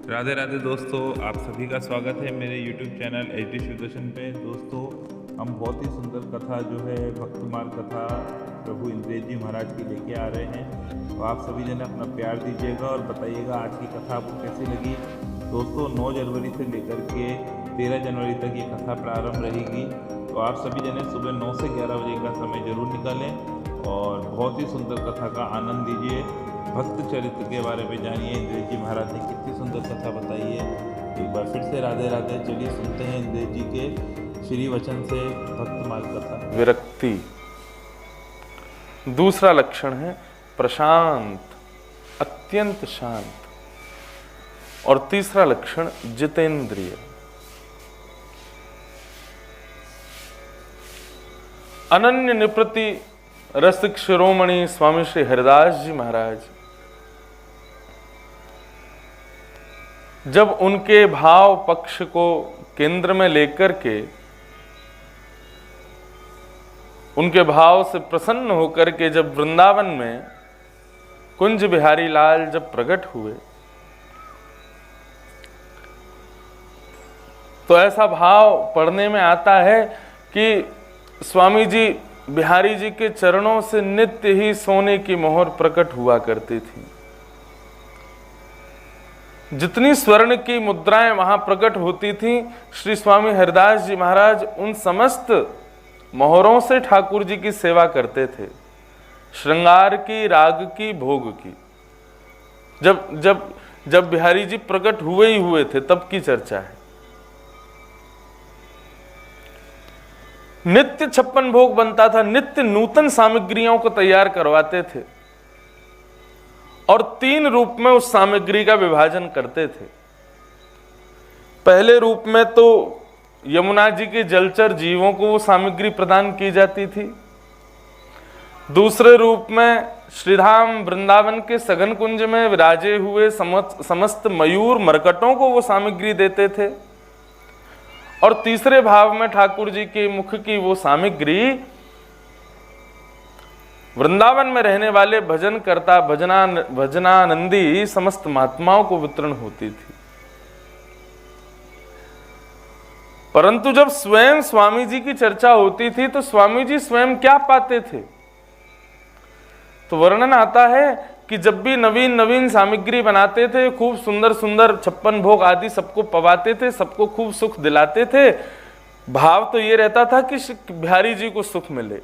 राधे राधे दोस्तों, आप सभी का स्वागत है मेरे YouTube चैनल HD शिवदर्शन पे। दोस्तों, हम बहुत ही सुंदर कथा जो है भक्तिमाल कथा प्रभु इंद्रेश जी महाराज की लेके आ रहे हैं। तो आप सभी जने अपना प्यार दीजिएगा और बताइएगा आज की कथा आपको कैसी लगी। दोस्तों, 9 जनवरी से लेकर के 13 जनवरी तक ये कथा प्रारंभ रहेगी। तो आप सभी जने सुबह 9 से 11 बजे का समय जरूर निकालें और बहुत ही सुंदर कथा का आनंद लीजिए। भक्त चरित्र के बारे में जानिए, इंद्रेश जी महाराज ने कितनी सुंदर कथा बताई है। एक बार फिर से राधे राधे। चलिए सुनते हैं इंद्रेश जी के श्री वचन से भक्तमाल कथा। विरक्ति दूसरा लक्षण है प्रशांत, अत्यंत शांत। और तीसरा लक्षण जितेंद्रिय। अनन्य निपृति रसिक शिरोमणि स्वामी श्री हरिदास जी महाराज जब उनके भाव पक्ष को केंद्र में लेकर के उनके भाव से प्रसन्न होकर के जब वृंदावन में कुंज बिहारी लाल जब प्रकट हुए, तो ऐसा भाव पढ़ने में आता है कि स्वामी जी बिहारी जी के चरणों से नित्य ही सोने की मोहर प्रकट हुआ करती थी। जितनी स्वर्ण की मुद्राएं वहां प्रकट होती थी, श्री स्वामी हरिदास जी महाराज उन समस्त मोहरों से ठाकुर जी की सेवा करते थे, श्रृंगार की, राग की, भोग की। जब जब जब बिहारी जी प्रकट हुए ही हुए थे तब की चर्चा है। नित्य 56 भोग बनता था, नित्य नूतन सामग्रियों को तैयार करवाते थे और 3 रूप में उस सामग्री का विभाजन करते थे। पहले रूप में तो यमुना जी के जलचर जीवों को वो सामग्री प्रदान की जाती थी। दूसरे रूप में श्रीधाम वृंदावन के सघन कुंज में विराजे हुए समस्त मयूर मरकटों को वो सामग्री देते थे। और तीसरे भाव में ठाकुर जी के मुख की वो सामग्री वृंदावन में रहने वाले भजन करता भजनानंदी समस्त महात्माओं को वितरण होती थी। परंतु जब स्वयं स्वामी जी की चर्चा होती थी तो स्वामी जी स्वयं क्या पाते थे? तो वर्णन आता है कि जब भी नवीन नवीन सामग्री बनाते थे, खूब सुंदर सुंदर 56 भोग आदि सबको पवाते थे, सबको खूब सुख दिलाते थे। भाव तो ये रहता था कि बिहारी जी को सुख मिले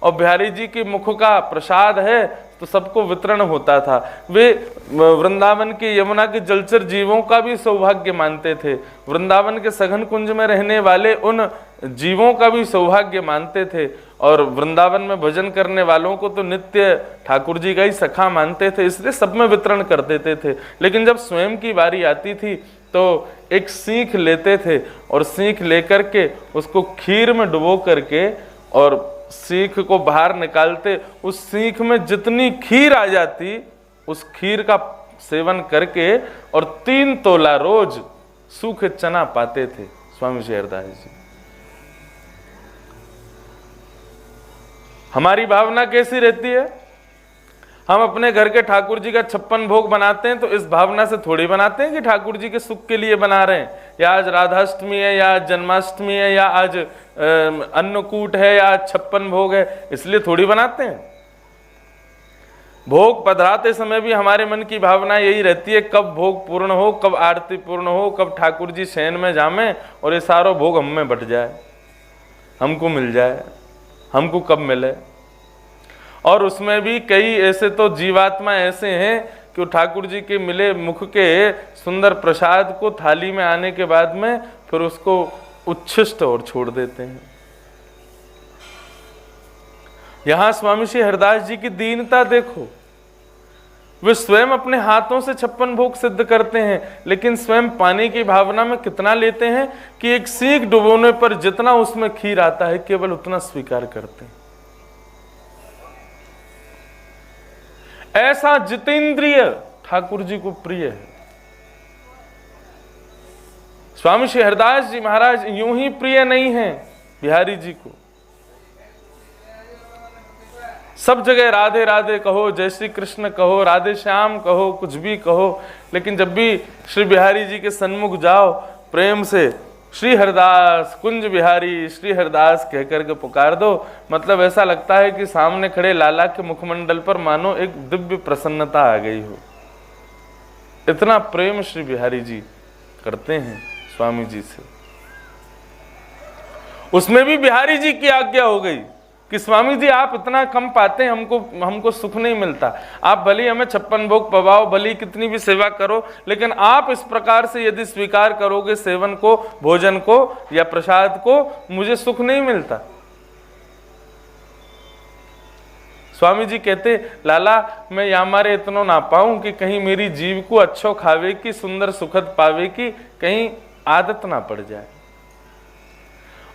और बिहारी जी के मुख का प्रसाद है तो सबको वितरण होता था। वे वृंदावन के यमुना के जलचर जीवों का भी सौभाग्य मानते थे, वृंदावन के सघन कुंज में रहने वाले उन जीवों का भी सौभाग्य मानते थे और वृंदावन में भजन करने वालों को तो नित्य ठाकुर जी का ही सखा मानते थे, इसलिए सब में वितरण कर देते थे। लेकिन जब स्वयं की बारी आती थी तो एक सीख लेते थे और सीख लेकर के उसको खीर में डुबो करके और सीख को बाहर निकालते, उस सीख में जितनी खीर आ जाती उस खीर का सेवन करके और 3 तोला रोज सूखे चना पाते थे स्वामी श्री हरिदास जी। हमारी भावना कैसी रहती है? हम अपने घर के ठाकुर जी का 56 भोग बनाते हैं तो इस भावना से थोड़ी बनाते हैं कि ठाकुर जी के सुख के लिए बना रहे हैं, या आज राधाष्टमी है, या आज जन्माष्टमी है, या आज अन्नकूट है, या आज 56 भोग है, इसलिए थोड़ी बनाते हैं। भोग पधराते समय भी हमारे मन की भावना यही रहती है, कब भोग पूर्ण हो, कब आरती पूर्ण हो, कब ठाकुर जी शयन में जामे और ये सारो भोग हम में बट जाए, हमको मिल जाए, हमको कब मिले। और उसमें भी कई ऐसे तो जीवात्मा ऐसे हैं कि ठाकुर जी के मिले मुख के सुंदर प्रसाद को थाली में आने के बाद में फिर उसको उच्छिष्ट और छोड़ देते हैं। यहां स्वामी श्री हरिदास जी की दीनता देखो, वे स्वयं अपने हाथों से 56 भोग सिद्ध करते हैं, लेकिन स्वयं पाने की भावना में कितना लेते हैं कि एक सीख डुबोने पर जितना उसमें खीर आता है केवल उतना स्वीकार करते हैं। ऐसा जितेंद्रिय ठाकुर जी को प्रिय है। स्वामी श्री हरिदास जी महाराज यूं ही प्रिय नहीं हैं बिहारी जी को। सब जगह राधे राधे कहो, जय श्री कृष्ण कहो, राधे श्याम कहो, कुछ भी कहो, लेकिन जब भी श्री बिहारी जी के सन्मुख जाओ प्रेम से श्री हरदास कुंज बिहारी श्री हरदास कह करके पुकार दो, मतलब ऐसा लगता है कि सामने खड़े लाला के मुखमंडल पर मानो एक दिव्य प्रसन्नता आ गई हो। इतना प्रेम श्री बिहारी जी करते हैं स्वामी जी से। उसमें भी बिहारी जी की आज्ञा हो गई कि स्वामी जी आप इतना कम पाते हैं, हमको सुख नहीं मिलता। आप भली हमें 56 भोग पवाओ, भली कितनी भी सेवा करो, लेकिन आप इस प्रकार से यदि स्वीकार करोगे सेवन को, भोजन को या प्रसाद को, मुझे सुख नहीं मिलता। स्वामी जी कहते लाला मैं या मारे इतनो ना पाऊं कि कहीं मेरी जीव को अच्छो खावे की, सुंदर सुखद पावे की कहीं आदत ना पड़ जाए।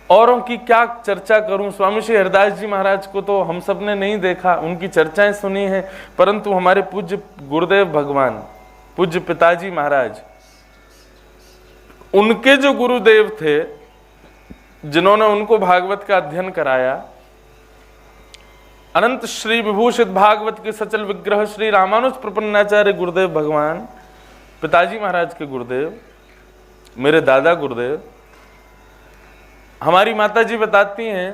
औरों की क्या चर्चा करूं, स्वामी श्री हरदास जी महाराज को तो हम सब ने नहीं देखा, उनकी चर्चाएं सुनी है, परंतु हमारे पूज्य गुरुदेव भगवान पूज्य पिताजी महाराज, उनके जो गुरुदेव थे जिन्होंने उनको भागवत का अध्ययन कराया, अनंत श्री विभूषित भागवत के सचल विग्रह श्री रामानुज प्रपन्नाचार्य गुरुदेव भगवान पिताजी महाराज के गुरुदेव, मेरे दादा गुरुदेव, हमारी माता जी बताती हैं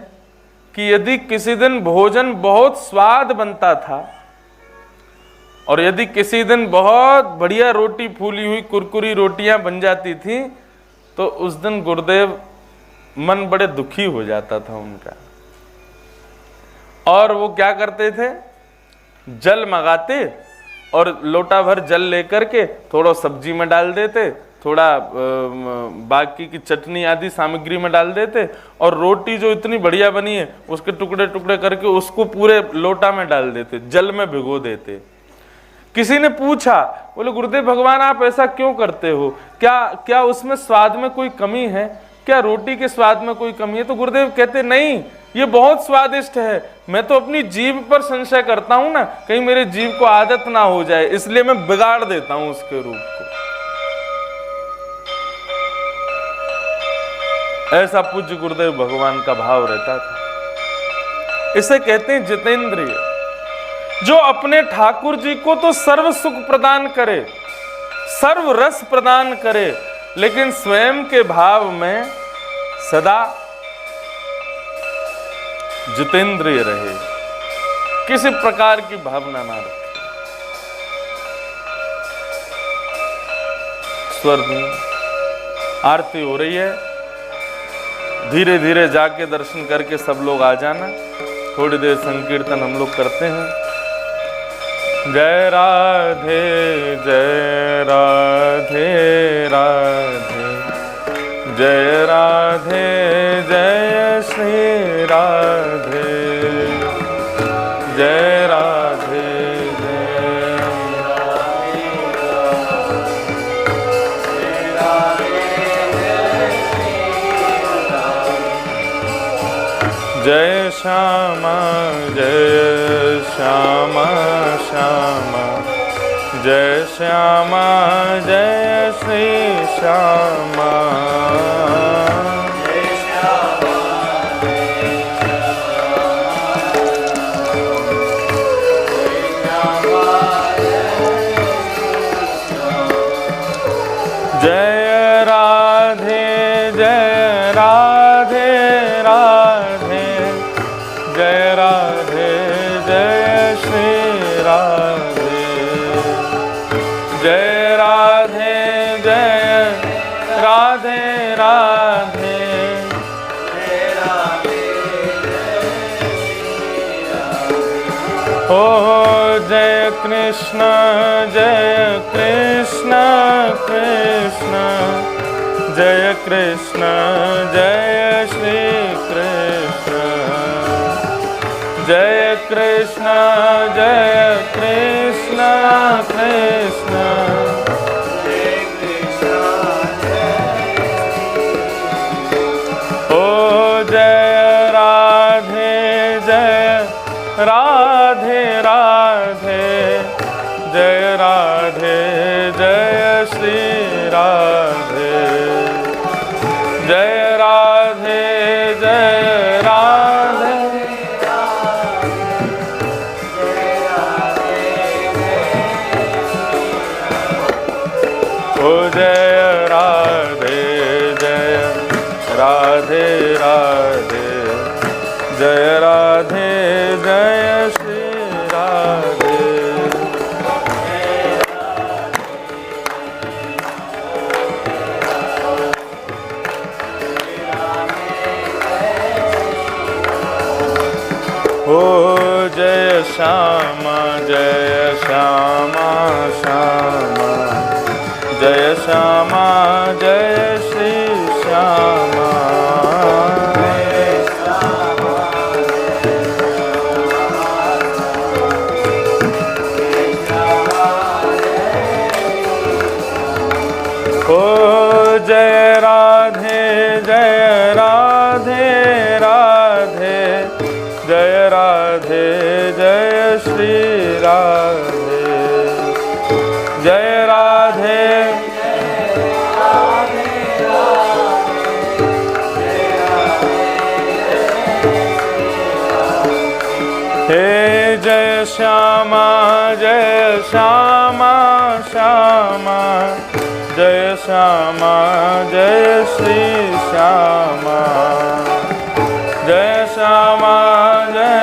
कि यदि किसी दिन भोजन बहुत स्वाद बनता था और यदि किसी दिन बहुत बढ़िया रोटी फूली हुई कुरकुरी रोटियां बन जाती थी, तो उस दिन गुरुदेव मन बड़े दुखी हो जाता था उनका। और वो क्या करते थे, जल मंगाते और लोटा भर जल लेकर के थोड़ा सब्जी में डाल देते, थोड़ा बाकी की चटनी आदि सामग्री में डाल देते, और रोटी जो इतनी बढ़िया बनी है उसके टुकड़े टुकड़े करके उसको पूरे लोटा में डाल देते, जल में भिगो देते। किसी ने पूछा, बोले गुरुदेव भगवान आप ऐसा क्यों करते हो, क्या उसमें स्वाद में कोई कमी है, क्या रोटी के स्वाद में कोई कमी है? तो गुरुदेव कहते नहीं, ये बहुत स्वादिष्ट है, मैं तो अपनी जीभ पर संशय करता हूं ना, कहीं मेरे जीभ को आदत ना हो जाए, इसलिए मैं बिगाड़ देता हूं उसके रूप को। ऐसा पूज्य गुरुदेव भगवान का भाव रहता था। इसे कहते हैं जितेंद्रिय, जो अपने ठाकुर जी को तो सर्व सुख प्रदान करे, सर्व रस प्रदान करे, लेकिन स्वयं के भाव में सदा जितेंद्रिय रहे, किसी प्रकार की भावना ना रखे। स्वर में आरती हो रही है, धीरे धीरे जाके दर्शन करके सब लोग आ जाना। थोड़ी देर संकीर्तन हम लोग करते हैं। जय राधे जय राधे राधे, जय राधे जय श्री राधे, जय राधे जय श्यामा जय श्यामा श्यामा, जय श्यामा जय श्री श्यामा, जय राधे जय राधे राधे, जय राधे जय श्री राधे, जय राधे जय राधे राधे, ओ जय कृष्ण कृष्ण, जय कृष्ण जय श्री कृष्ण, जय कृष्ण कृष्ण, ओ जय राधे राधे राधे, जय राधे जय श्री राधे, जय राधे ओ जय राधे जय राधे राधे, जय राधे जय श्री राधे। ओ जय श्यामा श्यामा, जय श्यामा जय श्री श्यामा। ओ जय राधे जय राधे राधे, जय राधे जय श्री राधे, जय राधे हे जय श्यामा श्यामा, जय श्यामा जय श्री श्यामा, जय श्यामा जय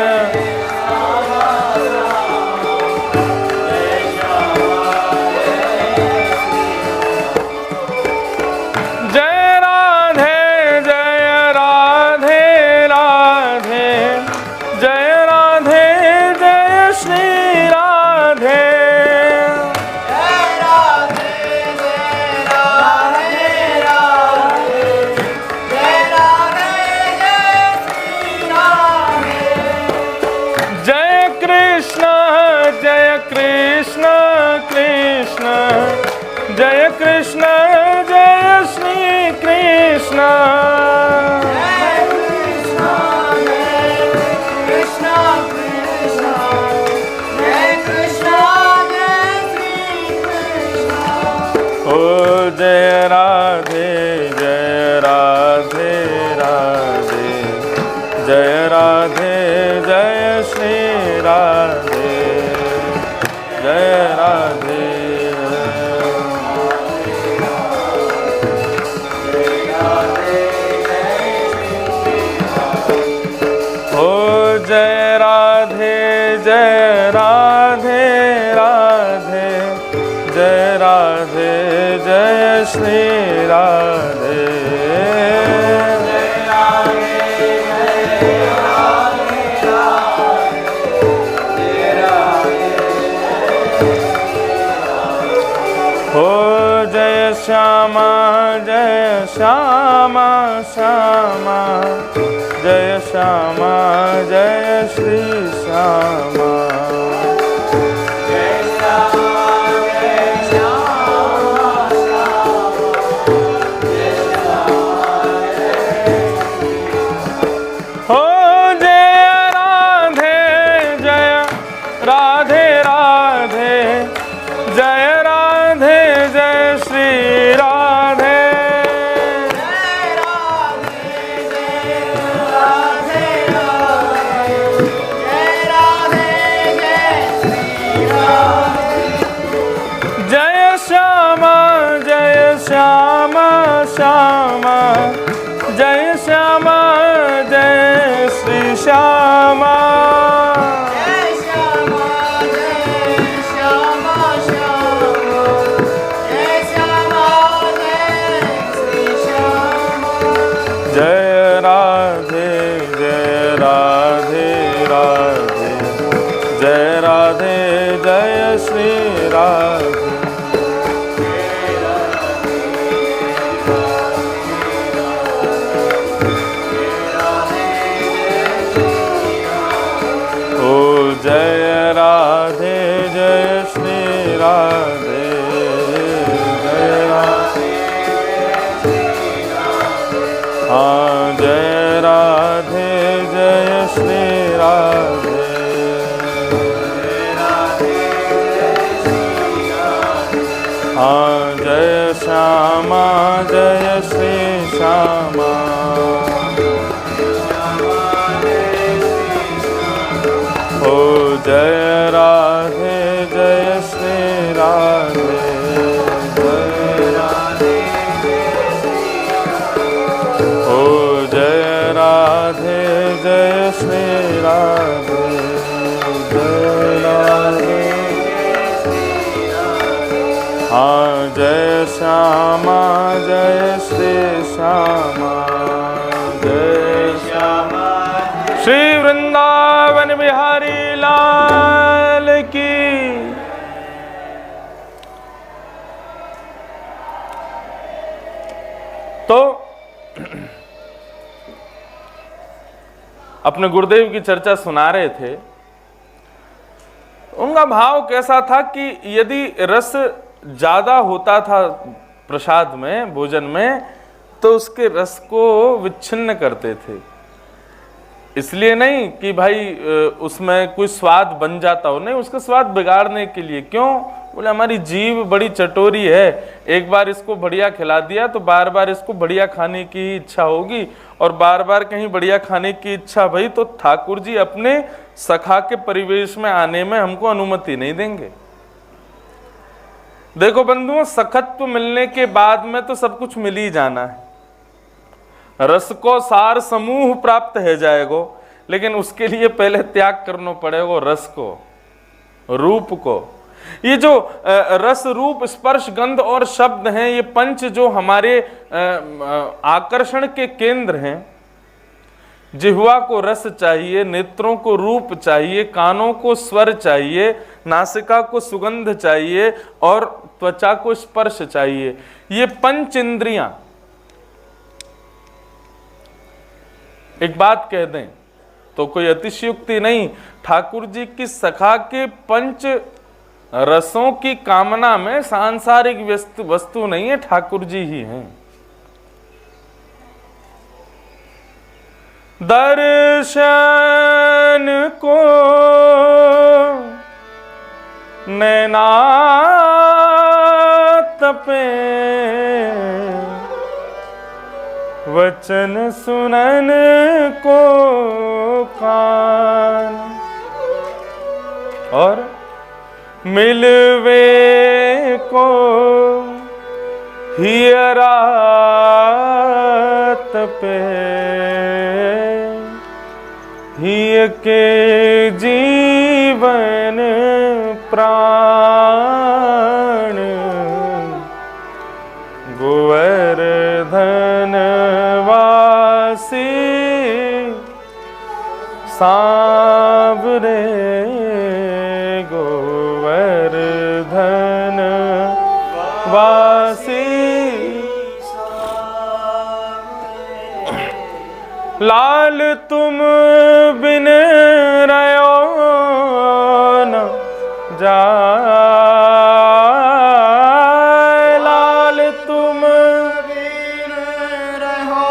जय कृष्ण जय श्री कृष्ण, जय कृष्ण कृष्ण, जय कृष्ण जय श्री कृष्ण। ओ जय राधे राधे, जय राधे जय श्री राधे, जय राधे। जय राधे जय राधे राधे, जय राधे जय श्री राधे, जय राधे जय राधे राधे, जय राधे। हो जय श्यामा श्यामा, जय श्यामा जय श्री श्यामा, जय श्यामा जय श्यामा, जय श्यामा जय। हो जय राधे राधे, जय राधे जय श्री राधे, श्यामा, जय श्यामा जय श्री श्यामा, जय श्यामा जय श्यामा श्यामा, जय श्यामा जय श्री श्यामा। जय राधे राधे, जय राधे जय श्री राधे, जय राधे जय श्री राधे, जय राधे हाँ जय राधे जय श्री राधे, हाँ जय श्यामा जय श्री श्यामा, जय राधे जय श्री राधे, जय जय श्यामा जय श्री श्यामा जय श्यामा श्री वृंदावन बिहारी लाल की। तो अपने गुरुदेव की चर्चा सुना रहे थे। उनका भाव कैसा था कि यदि रस ज्यादा होता था प्रसाद में, भोजन में, तो उसके रस को विच्छिन्न करते थे। इसलिए नहीं कि भाई उसमें कोई स्वाद बन जाता हो, नहीं, उसका स्वाद बिगाड़ने के लिए। क्यों? बोले हमारी जीभ बड़ी चटोरी है, एक बार इसको बढ़िया खिला दिया तो बार बार इसको बढ़िया खाने की इच्छा होगी, और बार बार कहीं बढ़िया खाने की इच्छा भई तो ठाकुर जी अपने सखा के परिवेश में आने में हमको अनुमति नहीं देंगे। देखो बंधुओं, सखत्व मिलने के बाद में तो सब कुछ मिल ही जाना है। रस को सार समूह प्राप्त है जाएगो, लेकिन उसके लिए पहले त्याग करना पड़ेगा रस को, रूप को। ये जो रस, रूप, स्पर्श, गंध और शब्द हैं, ये पंच जो हमारे आकर्षण के केंद्र हैं। जिह्वा को रस चाहिए, नेत्रों को रूप चाहिए, कानों को स्वर चाहिए, नासिका को सुगंध चाहिए और त्वचा को स्पर्श चाहिए। ये पंच इंद्रियां। एक बात कह दें तो कोई अतिशयोक्ति नहीं, ठाकुर जी की सखा के पंच रसों की कामना में सांसारिक वस्तु नहीं है, ठाकुर जी ही हैं। दर्शन को नैना तपे, वचन सुनन को कान, और मिलवे को हियरा तपे, हिय के जीवन प्राण, गोवर्धन वासी सांवरे, गोवर्धन वासी लाल तुम बिन रयो न जाए, लाल तुम बिन रहो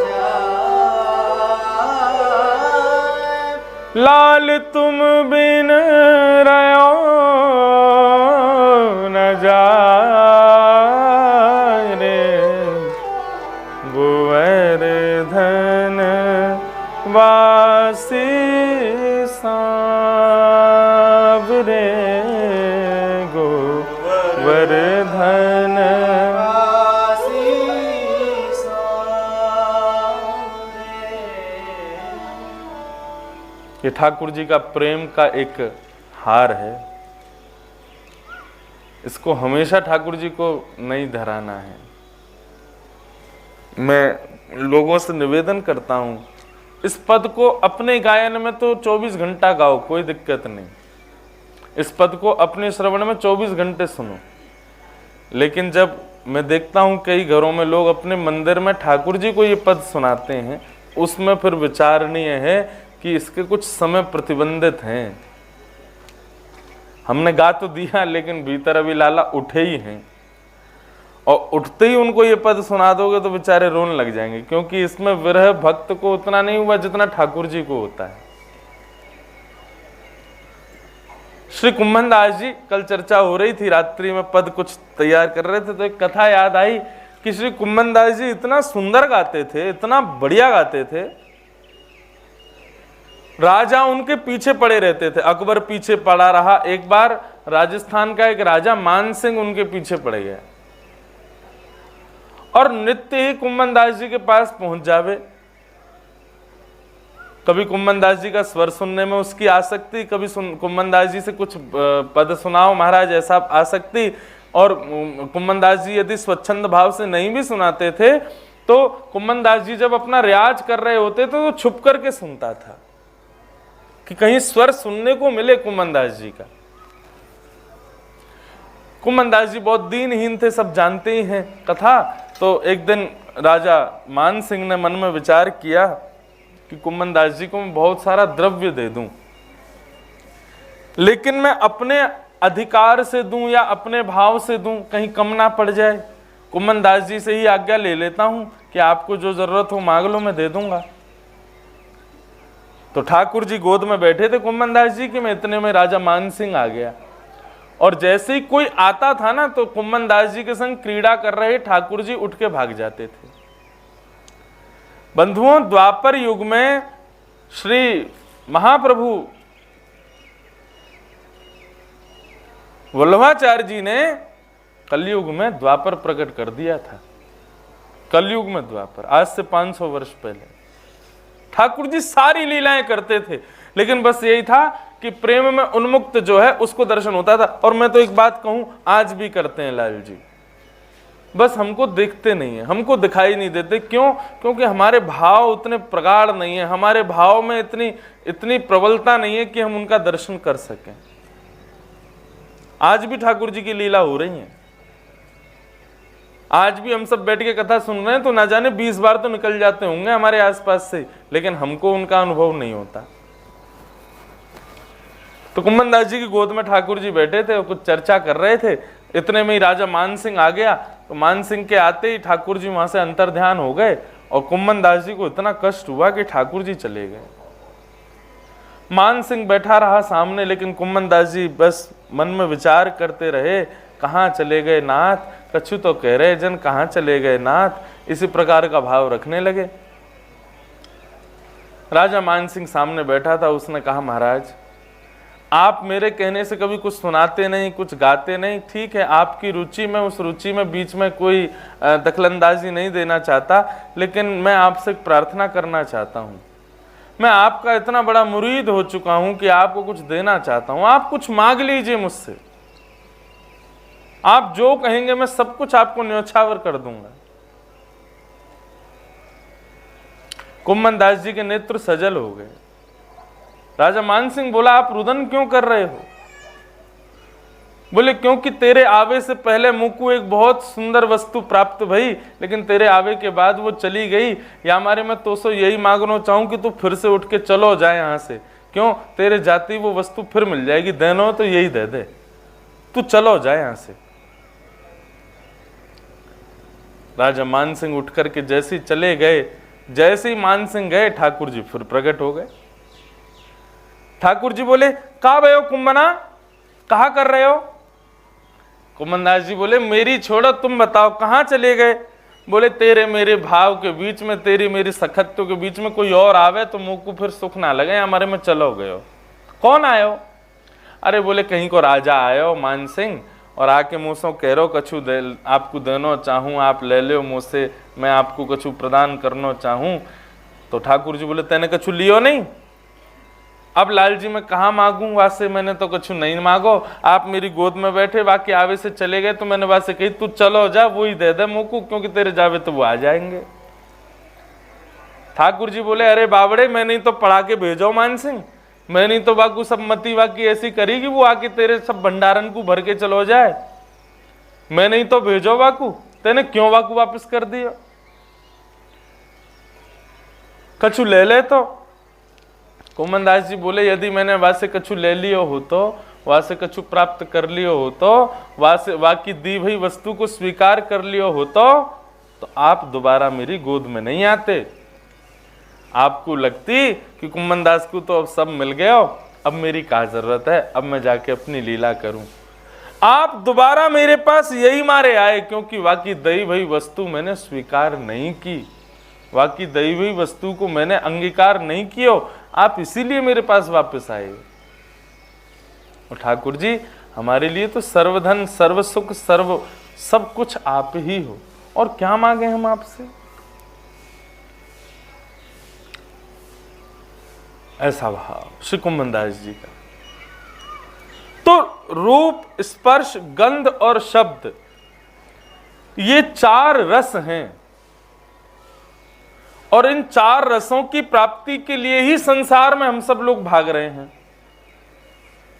जाए, लाल तुम बिन रयो न जाए रे, गोवर्धन वासी सांवरे, गोवर्धन वासी सांवरे। ये ठाकुर जी का प्रेम का एक हार है। इसको हमेशा ठाकुर जी को नहीं धराना है। मैं लोगों से निवेदन करता हूं, इस पद को अपने गायन में तो 24 घंटा गाओ, कोई दिक्कत नहीं। इस पद को अपने श्रवण में 24 घंटे सुनो। लेकिन जब मैं देखता हूं कई घरों में लोग अपने मंदिर में ठाकुर जी को ये पद सुनाते हैं, उसमें फिर विचारणीय है कि इसके कुछ समय प्रतिबंधित हैं। हमने गा तो दिया, लेकिन भीतर अभी लाला उठे ही हैं, और उठते ही उनको ये पद सुना दोगे तो बेचारे रोने लग जाएंगे, क्योंकि इसमें विरह भक्त को उतना नहीं हुआ जितना ठाकुर जी को होता है। श्री कुंभन दास जी, कल चर्चा हो रही थी, रात्रि में पद कुछ तैयार कर रहे थे तो एक कथा याद आई कि श्री कुंभन दास जी इतना सुंदर गाते थे, इतना बढ़िया गाते थे, राजा उनके पीछे पड़े रहते थे। अकबर पीछे पड़ा रहा। एक बार राजस्थान का एक राजा मान सिंह उनके पीछे पड़ गया और नित्य ही कुंभन दास जी के पास पहुंच जावे। कभी कुम्मन दास जी का स्वर सुनने में उसकी आसक्ति, कभी कुम्मन दास जी से कुछ पद सुनाओ महाराज ऐसा आसक्ति। और कुम्मन दास जी यदि स्वच्छंद भाव से नहीं भी सुनाते थे तो कुम्मन दास जी जब अपना रियाज कर रहे होते तो वो छुप करके सुनता था कि कहीं स्वर सुनने को मिले कुम्मन दास जी का। कुम्मन दास जी बहुत दीनहीन थे, सब जानते ही हैं कथा। तो एक दिन राजा मान सिंह ने मन में विचार किया कि कुम्मन दास जी को मैं बहुत सारा द्रव्य दे दूं, लेकिन मैं अपने अधिकार से दूं या अपने भाव से दूं, कहीं कम ना पड़ जाए। कुम्मन दास जी से ही आज्ञा ले लेता हूं कि आपको जो जरूरत हो मांग लो, मैं दे दूंगा। तो ठाकुर जी गोद में बैठे थे कुम्मन दास जी के, मैं इतने में राजा मान सिंह आ गया। और जैसे ही कोई आता था ना तो कुम्मन दास जी के संग क्रीड़ा कर रहे ठाकुर जी उठ के भाग जाते थे। बंधुओं, द्वापर युग में श्री महाप्रभु वल्लभाचार्य जी ने कलयुग में द्वापर प्रकट कर दिया था। कलयुग में द्वापर, आज से 500 वर्ष पहले ठाकुर जी सारी लीलाएं करते थे, लेकिन बस यही था कि प्रेम में उन्मुक्त जो है उसको दर्शन होता था। और मैं तो एक बात कहूं, आज भी करते हैं लाल जी, बस हमको देखते नहीं है, हमको दिखाई नहीं देते। क्यों? क्योंकि हमारे भाव उतने प्रगाढ़ नहीं है, हमारे भाव में इतनी प्रबलता नहीं है कि हम उनका दर्शन कर सकें। आज भी ठाकुर जी की लीला हो रही है, आज भी हम सब बैठ के कथा सुन रहे हैं तो ना जाने 20 बार तो निकल जाते होंगे हमारे आसपास से, लेकिन हमको उनका अनुभव नहीं होता। तो कुम्मन दास जी की गोद में ठाकुर जी बैठे थे और कुछ चर्चा कर रहे थे। इतने में ही राजा मान सिंह आ गया। तो मान सिंह के आते ही ठाकुर जी वहां से अंतर्ध्यान हो गए और कुम्मन दास जी को इतना कष्ट हुआ कि ठाकुर जी चले गए। मान सिंह बैठा रहा सामने, लेकिन कुम्मन दास जी बस मन में विचार करते रहे, कहाँ चले गए नाथ, कछु तो कह रहे जन कहाँ चले गए नाथ, इसी प्रकार का भाव रखने लगे। राजा मान सिंह सामने बैठा था, उसने कहा महाराज आप मेरे कहने से कभी कुछ सुनाते नहीं, कुछ गाते नहीं, ठीक है आपकी रुचि में, उस रुचि में बीच में कोई दखलंदाजी नहीं देना चाहता, लेकिन मैं आपसे प्रार्थना करना चाहता हूँ। मैं आपका इतना बड़ा मुरीद हो चुका हूं कि आपको कुछ देना चाहता हूं, आप कुछ मांग लीजिए मुझसे, आप जो कहेंगे मैं सब कुछ आपको न्योछावर कर दूंगा। कुम्मन दास जी के नेत्र सजल हो गए। राजा मान सिंह बोला आप रुदन क्यों कर रहे हो? बोले क्योंकि तेरे आवे से पहले मुझको एक बहुत सुंदर वस्तु प्राप्त भई, लेकिन तेरे आवे के बाद वो चली गई। या हमारे मैं तो सो यही मांगना चाहूं कि तू फिर से उठ के चलो जाए यहां से। क्यों? तेरे जाती वो वस्तु फिर मिल जाएगी, देनो तो यही दे दे, तू चलो जाए यहां से। राजा मान सिंह उठ करके जैसे ही चले गए, जैसे ही मान सिंह गए ठाकुर जी फिर प्रकट हो गए। ठाकुर जी बोले कहा भयो कुम्मना, कहा कर रहे हो? कुम्मन दास जी बोले मेरी छोड़ो, तुम बताओ कहाँ चले गए? बोले तेरे मेरे भाव के बीच में, तेरी मेरी सखत्व के बीच में कोई और आवे तो मुंह को फिर सुख ना लगे, हमारे में चलो गए हो। कौन आए हो? अरे बोले कहीं को राजा आए हो मान सिंह, और आके मुझसे कह रहे हो कछु दे, आपको देना चाहूँ, आप ले लो मुझसे, मैं आपको कछु प्रदान करना चाहूँ। तो ठाकुर जी बोले तेने कछु लियो नहीं? अब लाल जी मैं कहाँ मांगू, वासे मैंने तो कछु नहीं मांगो, आप मेरी गोद में बैठे, बाकी आवे से चले गए तो मैंने वासे कही तू चलो जा, वो ही दे दे मुझको, क्योंकि तेरे जावे तो वो आ जाएंगे। ठाकुर जी बोले अरे बावड़े मैं नहीं तो पढ़ा के भेजो मान सिंह, मैं नहीं तो बाकू सब मती वाकी ऐसी करी कि वो आके तेरे सब भंडारन को भर के चलो जाए, मैं नहीं तो भेजो बाकू, तेने क्यों बाकू वापस कर दिया? कछु ले ले तो। कुम्मन दास जी बोले यदि मैंने वहां से कछु ले लियो हो तो, वहां से कछु प्राप्त कर लियो हो तो, वाकी दी हुई वस्तु को स्वीकार कर लियो हो तो आप दोबारा मेरी गोद में नहीं आते। आपको लगती कि कुम्मन दास को तो अब सब मिल गया, अब मेरी क्या जरूरत है, अब मैं जाके अपनी लीला करूं। आप दोबारा मेरे पास यही मारे आए क्योंकि वाकी दी हुई वस्तु मैंने स्वीकार नहीं की, वाकी दी हुई वस्तु को मैंने अंगीकार नहीं किया, आप इसीलिए मेरे पास वापस आए। और ठाकुर जी हमारे लिए तो सर्वधन सर्व सुख सर्व सब कुछ आप ही हो, और क्या मांगे हम आपसे? ऐसा भाव श्री कुंभनदास जी का। तो रूप, स्पर्श, गंध और शब्द, ये 4 रस हैं, और इन 4 रसों की प्राप्ति के लिए ही संसार में हम सब लोग भाग रहे हैं।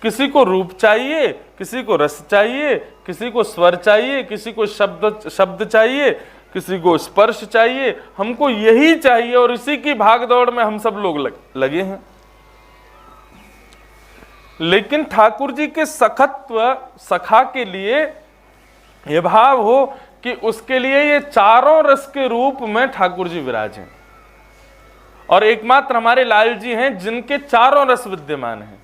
किसी को रूप चाहिए, किसी को रस चाहिए, किसी को स्वर चाहिए, किसी को शब्द चाहिए, किसी को स्पर्श चाहिए। हमको यही चाहिए और इसी की भागदौड़ में हम सब लोग लगे हैं। लेकिन ठाकुर जी के सखत्व, सखा के लिए यह भाव हो कि उसके लिए ये 4 रस के रूप में ठाकुर जी विराजें। और एकमात्र हमारे लाल जी हैं जिनके 4 रस विद्यमान हैं।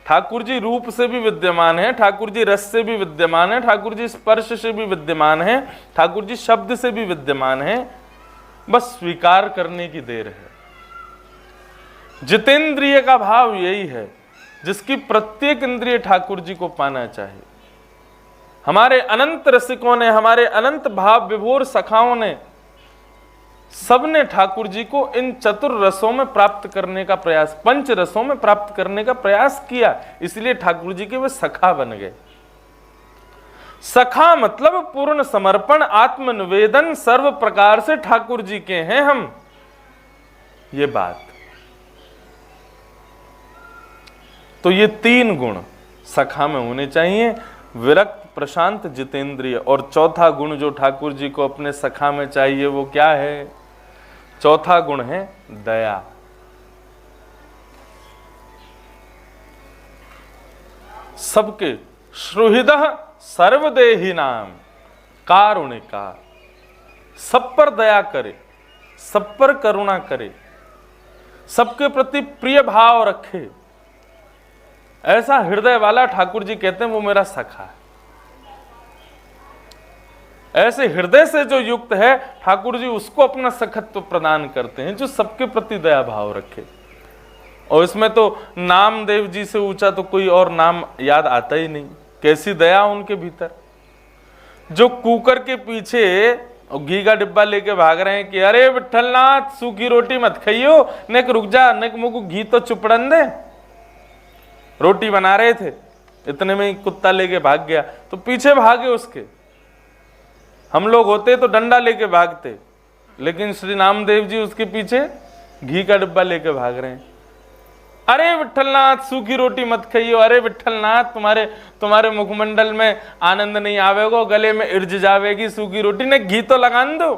ठाकुर जी रूप से भी विद्यमान है, ठाकुर जी रस से भी विद्यमान है, ठाकुर जी स्पर्श से भी विद्यमान है, ठाकुर जी शब्द से भी विद्यमान है। बस स्वीकार करने की देर है। जितेंद्रिय का भाव यही है, जिसकी प्रत्येक इंद्रिय ठाकुर जी को पाना चाहिए। हमारे अनंत रसिकों ने, हमारे अनंत भाव विभोर सखाओं ने, सबने ठाकुर जी को इन 4 रसों में प्राप्त करने का प्रयास, 5 रसों में प्राप्त करने का प्रयास किया। इसलिए ठाकुर जी के वे सखा बन गए। सखा मतलब पूर्ण समर्पण, आत्मनिवेदन, सर्व प्रकार से ठाकुर जी के हैं हम। ये बात, तो ये 3 गुण सखा में होने चाहिए, विरक्त, प्रशांत, जितेंद्रिय। और चौथा गुण जो ठाकुर जी को अपने सखा में चाहिए वो क्या है? चौथा गुण है दया। सबके श्रुहृदः सर्वदेही नाम कारुणिका, सब पर दया करे, सब पर करुणा करे, सबके प्रति प्रिय भाव रखे, ऐसा हृदय वाला ठाकुर जी कहते हैं वो मेरा सखा है। ऐसे हृदय से जो युक्त है ठाकुर जी उसको अपना सखत्व प्रदान करते हैं, जो सबके प्रति दया भाव रखे। और इसमें तो नामदेव जी से ऊंचा तो कोई और नाम याद आता ही नहीं। कैसी दया उनके भीतर, जो कुकर के पीछे घी का डिब्बा लेके भाग रहे हैं कि अरे विठलनाथ सूखी रोटी मत खाइयो, नेक रुक जा, नेक मुझको घी तो चुपड़न दे। रोटी बना रहे थे, इतने में ही कुत्ता लेके भाग गया, तो पीछे भागे उसके। हम लोग होते तो डंडा लेके भागते, लेकिन श्री नामदेव जी उसके पीछे घी का डिब्बा लेके भाग रहे हैं। अरे विठलनाथ सूखी रोटी मत खाइयो, अरे विठलनाथ तुम्हारे मुखमंडल में आनंद नहीं आवेगा, गले में इर्ज जावेगी सूखी रोटी, ने घी तो लगान दो।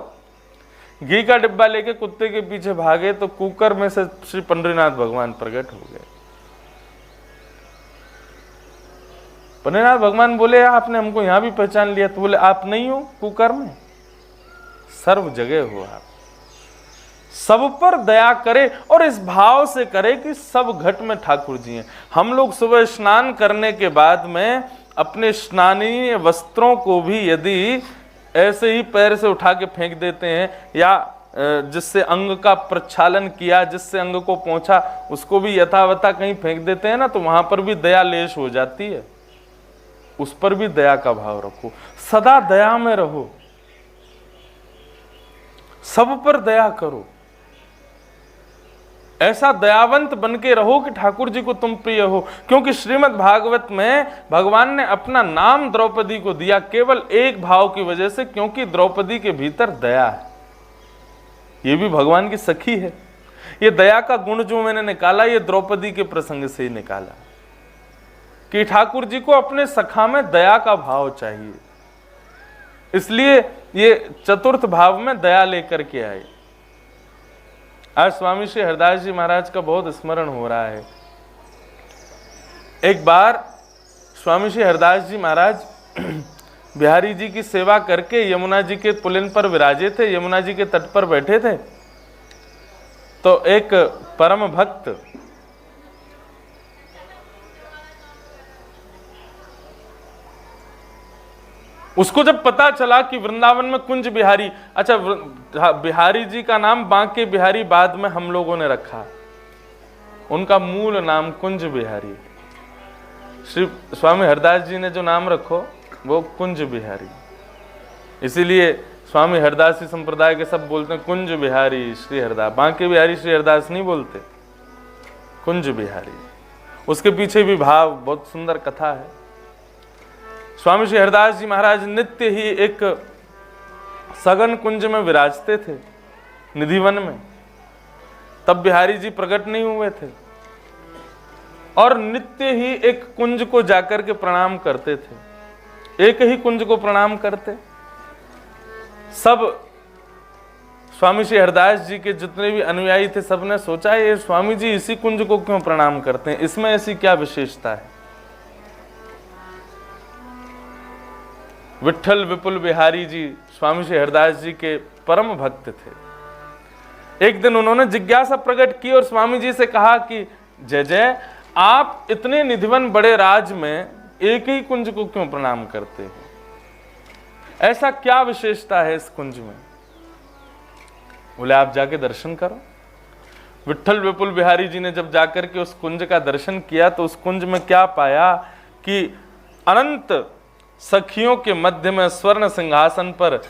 घी का डिब्बा लेके कुत्ते के पीछे भागे तो कुकर में से श्री पंडरीनाथ भगवान प्रकट हो गए। पंडरीनाथ भगवान बोले आपने हमको यहां भी पहचान लिया? तो बोले आप नहीं हो कुकर में, सर्व जगह हो आप। सब पर दया करे और इस भाव से करे कि सब घट में ठाकुर जी हैं। हम लोग सुबह स्नान करने के बाद में अपने स्नानीय वस्त्रों को भी यदि ऐसे ही पैर से उठा के फेंक देते हैं, या जिससे अंग का प्रक्षालन किया, जिससे अंग को पहुंचा, उसको भी यथावता कहीं फेंक देते हैं ना, तो वहां पर भी दया लेश हो जाती है। उस पर भी दया का भाव रखो, सदा दया में रहो, सब पर दया करो। ऐसा दयावंत बन के रहो कि ठाकुर जी को तुम प्रिय हो। क्योंकि श्रीमद् भागवत में भगवान ने अपना नाम द्रौपदी को दिया केवल एक भाव की वजह से, क्योंकि द्रौपदी के भीतर दया है। ये भी भगवान की सखी है। ये दया का गुण जो मैंने निकाला, ये द्रौपदी के प्रसंग से ही निकाला कि ठाकुर जी को अपने सखा में दया का भाव चाहिए। इसलिए ये चतुर्थ भाव में दया लेकर के आए। आज स्वामी श्री हरदास जी महाराज का बहुत स्मरण हो रहा है। एक बार स्वामी श्री हरदास जी महाराज बिहारी जी की सेवा करके यमुना जी के पुलिन पर विराजे थे, यमुना जी के तट पर बैठे थे। तो एक परम भक्त उसको जब पता चला कि वृंदावन में कुंज बिहारी, अच्छा बिहारी जी का नाम बांके बिहारी बाद में हम लोगों ने रखा, उनका मूल नाम कुंज बिहारी। श्री स्वामी हरदास जी ने जो नाम रखो वो कुंज बिहारी, इसीलिए स्वामी हरदासी संप्रदाय के सब बोलते हैं कुंज बिहारी श्री हरदास। बांके बिहारी श्री हरदास नहीं बोलते, कुंज बिहारी। उसके पीछे भी भाव, बहुत सुंदर कथा है। स्वामी श्री हरिदास जी महाराज नित्य ही एक सघन कुंज में विराजते थे, निधिवन में। तब बिहारी जी प्रकट नहीं हुए थे और नित्य ही एक कुंज को जाकर के प्रणाम करते थे। एक ही कुंज को प्रणाम करते। सब स्वामी श्री हरिदास जी के जितने भी अनुयायी थे, सबने सोचा ये स्वामी जी इसी कुंज को क्यों प्रणाम करते हैं, इसमें ऐसी क्या विशेषता है। विट्ठल विपुल बिहारी जी स्वामी श्री हरिदास जी के परम भक्त थे। एक दिन उन्होंने जिज्ञासा प्रकट की और स्वामी जी से कहा कि जय जय, आप इतने निधिवन बड़े राज में एक ही कुंज को क्यों प्रणाम करते हैं, ऐसा क्या विशेषता है इस कुंज में। बोले आप जाके दर्शन करो। विट्ठल विपुल बिहारी जी ने जब जाकर के उस कुंज का दर्शन किया तो उस कुंज में क्या पाया कि अनंत सखियों के मध्य में स्वर्ण सिंहासन पर,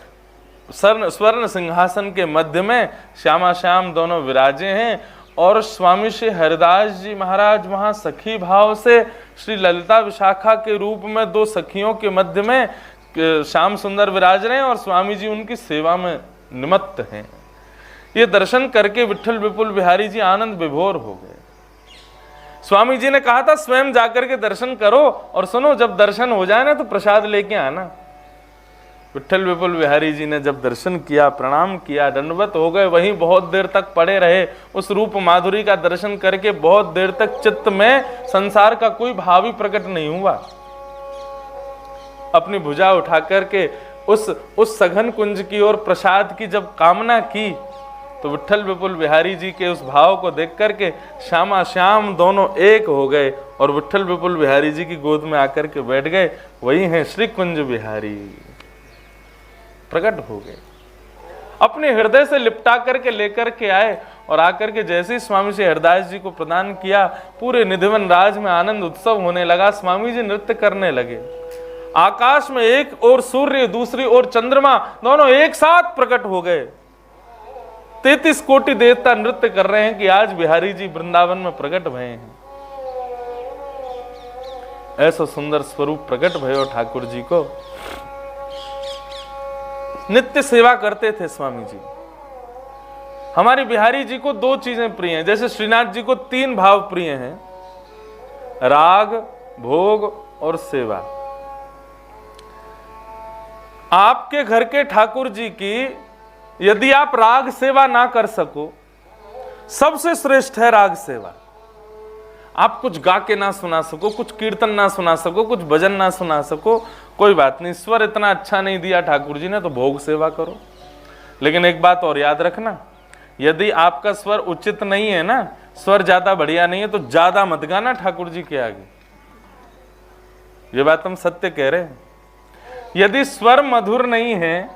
स्वर्ण सिंहासन के मध्य में श्यामा श्याम दोनों विराजे हैं और स्वामी श्री हरिदास जी महाराज वहां सखी भाव से श्री ललिता विशाखा के रूप में दो सखियों के मध्य में श्याम सुंदर विराज रहे हैं और स्वामी जी उनकी सेवा में निमत्त हैं। ये दर्शन करके विट्ठल विपुल बिहारी जी आनंद विभोर हो गए। स्वामी जी ने कहा था स्वयं जाकर के दर्शन करो और सुनो, जब दर्शन हो जाए ना तो प्रसाद लेके आना। विट्ठल विपुल बिहारी जी ने जब दर्शन किया, प्रणाम किया, दंडवत हो गए, वहीं बहुत देर तक पड़े रहे। उस रूप माधुरी का दर्शन करके बहुत देर तक चित्त में संसार का कोई भाव ही प्रकट नहीं हुआ। अपनी भुजा उठा करके उस सघन कुंज की ओर प्रसाद की जब कामना की तो विट्ठल विपुल बिहारी जी के उस भाव को देख करके श्यामा श्याम दोनों एक हो गए और विट्ठल विपुल बिहारी जी की गोद में आकर के बैठ गए। वही हैं श्री कुंज बिहारी, प्रकट हो गए। अपने हृदय से लिपटा करके लेकर के आए और आकर के जैसे ही स्वामी श्री हरिदास जी को प्रदान किया, पूरे निधिवन राज में आनंद उत्सव होने लगा। स्वामी जी नृत्य करने लगे। आकाश में एक ओर सूर्य, दूसरी ओर चंद्रमा, दोनों एक साथ प्रकट हो गए। 33 कोटि देवता नृत्य कर रहे हैं कि आज बिहारी जी वृंदावन में प्रकट भये हैं। ऐसा सुंदर स्वरूप प्रकट भयो ठाकुर जी को। नित्य सेवा करते थे स्वामी जी। हमारे बिहारी जी को दो चीजें प्रिय हैं, जैसे श्रीनाथ जी को 3 भाव प्रिय हैं, राग, भोग और सेवा। आपके घर के ठाकुर जी की यदि आप राग सेवा ना कर सको, सबसे श्रेष्ठ है राग सेवा। आप कुछ गा के ना सुना सको, कुछ कीर्तन ना सुना सको, कुछ भजन ना सुना सको, कोई बात नहीं, स्वर इतना अच्छा नहीं दिया ठाकुर जी ने तो भोग सेवा करो। लेकिन एक बात और याद रखना, यदि आपका स्वर उचित नहीं है ना, स्वर ज्यादा बढ़िया नहीं है, तो ज्यादा मत गाना ठाकुर जी के आगे। ये बात हम सत्य कह रहे हैं। यदि स्वर मधुर नहीं है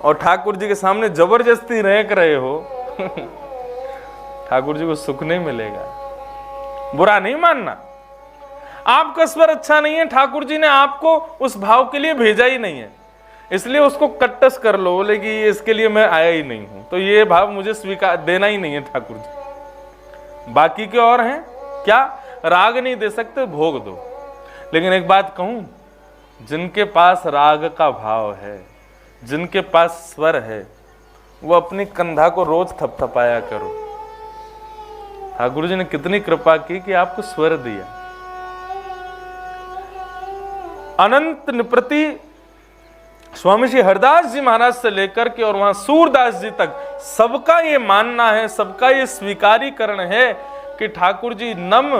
और ठाकुर जी के सामने जबरदस्ती रह रहे हो ठाकुर जी को सुख नहीं मिलेगा। बुरा नहीं मानना, आपका स्वर अच्छा नहीं है, ठाकुर जी ने आपको उस भाव के लिए भेजा ही नहीं है, इसलिए उसको कट्टस कर लो, बोले कि इसके लिए मैं आया ही नहीं हूं, तो ये भाव मुझे स्वीकार देना ही नहीं है ठाकुर जी। बाकी के और हैं क्या, राग नहीं दे सकते, भोग दो। लेकिन एक बात कहूं, जिनके पास राग का भाव है, जिनके पास स्वर है, वो अपनी कंधा को रोज थपथपाया करो। ठाकुर जी ने कितनी कृपा की कि आपको स्वर दिया। अनंत निप्रति स्वामी श्री हरिदास जी महाराज से लेकर के और वहां सूरदास जी तक सबका ये मानना है, सबका ये स्वीकारीकरण है कि ठाकुर जी नम,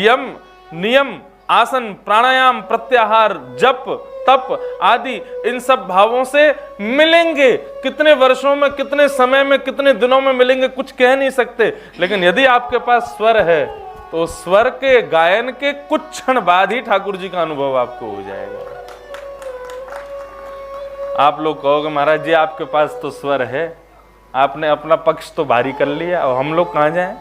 यम, नियम, आसन, प्राणायाम, प्रत्याहार, जप, तप आदि इन सब भावों से मिलेंगे। कितने वर्षों में, कितने समय में, कितने दिनों में मिलेंगे कुछ कह नहीं सकते, लेकिन यदि आपके पास स्वर है तो स्वर के गायन के कुछ क्षण बाद ही ठाकुर जी का अनुभव आपको हो जाएगा। आप लोग कहोगे महाराज जी आपके पास तो स्वर है, आपने अपना पक्ष तो भारी कर लिया, और हम लोग कहां जाएं?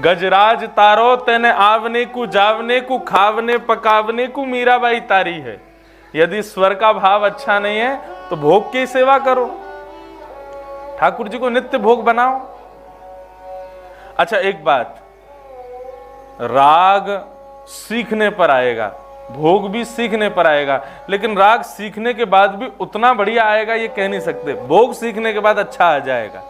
गजराज तारो तेने आवने को, जावने को, खावने पकावने को मीराबाई तारी है। यदि स्वर का भाव अच्छा नहीं है तो भोग की सेवा करो, ठाकुर जी को नित्य भोग बनाओ। अच्छा एक बात, राग सीखने पर आएगा, भोग भी सीखने पर आएगा, लेकिन राग सीखने के बाद भी उतना बढ़िया आएगा ये कह नहीं सकते। भोग सीखने के बाद अच्छा आ जाएगा।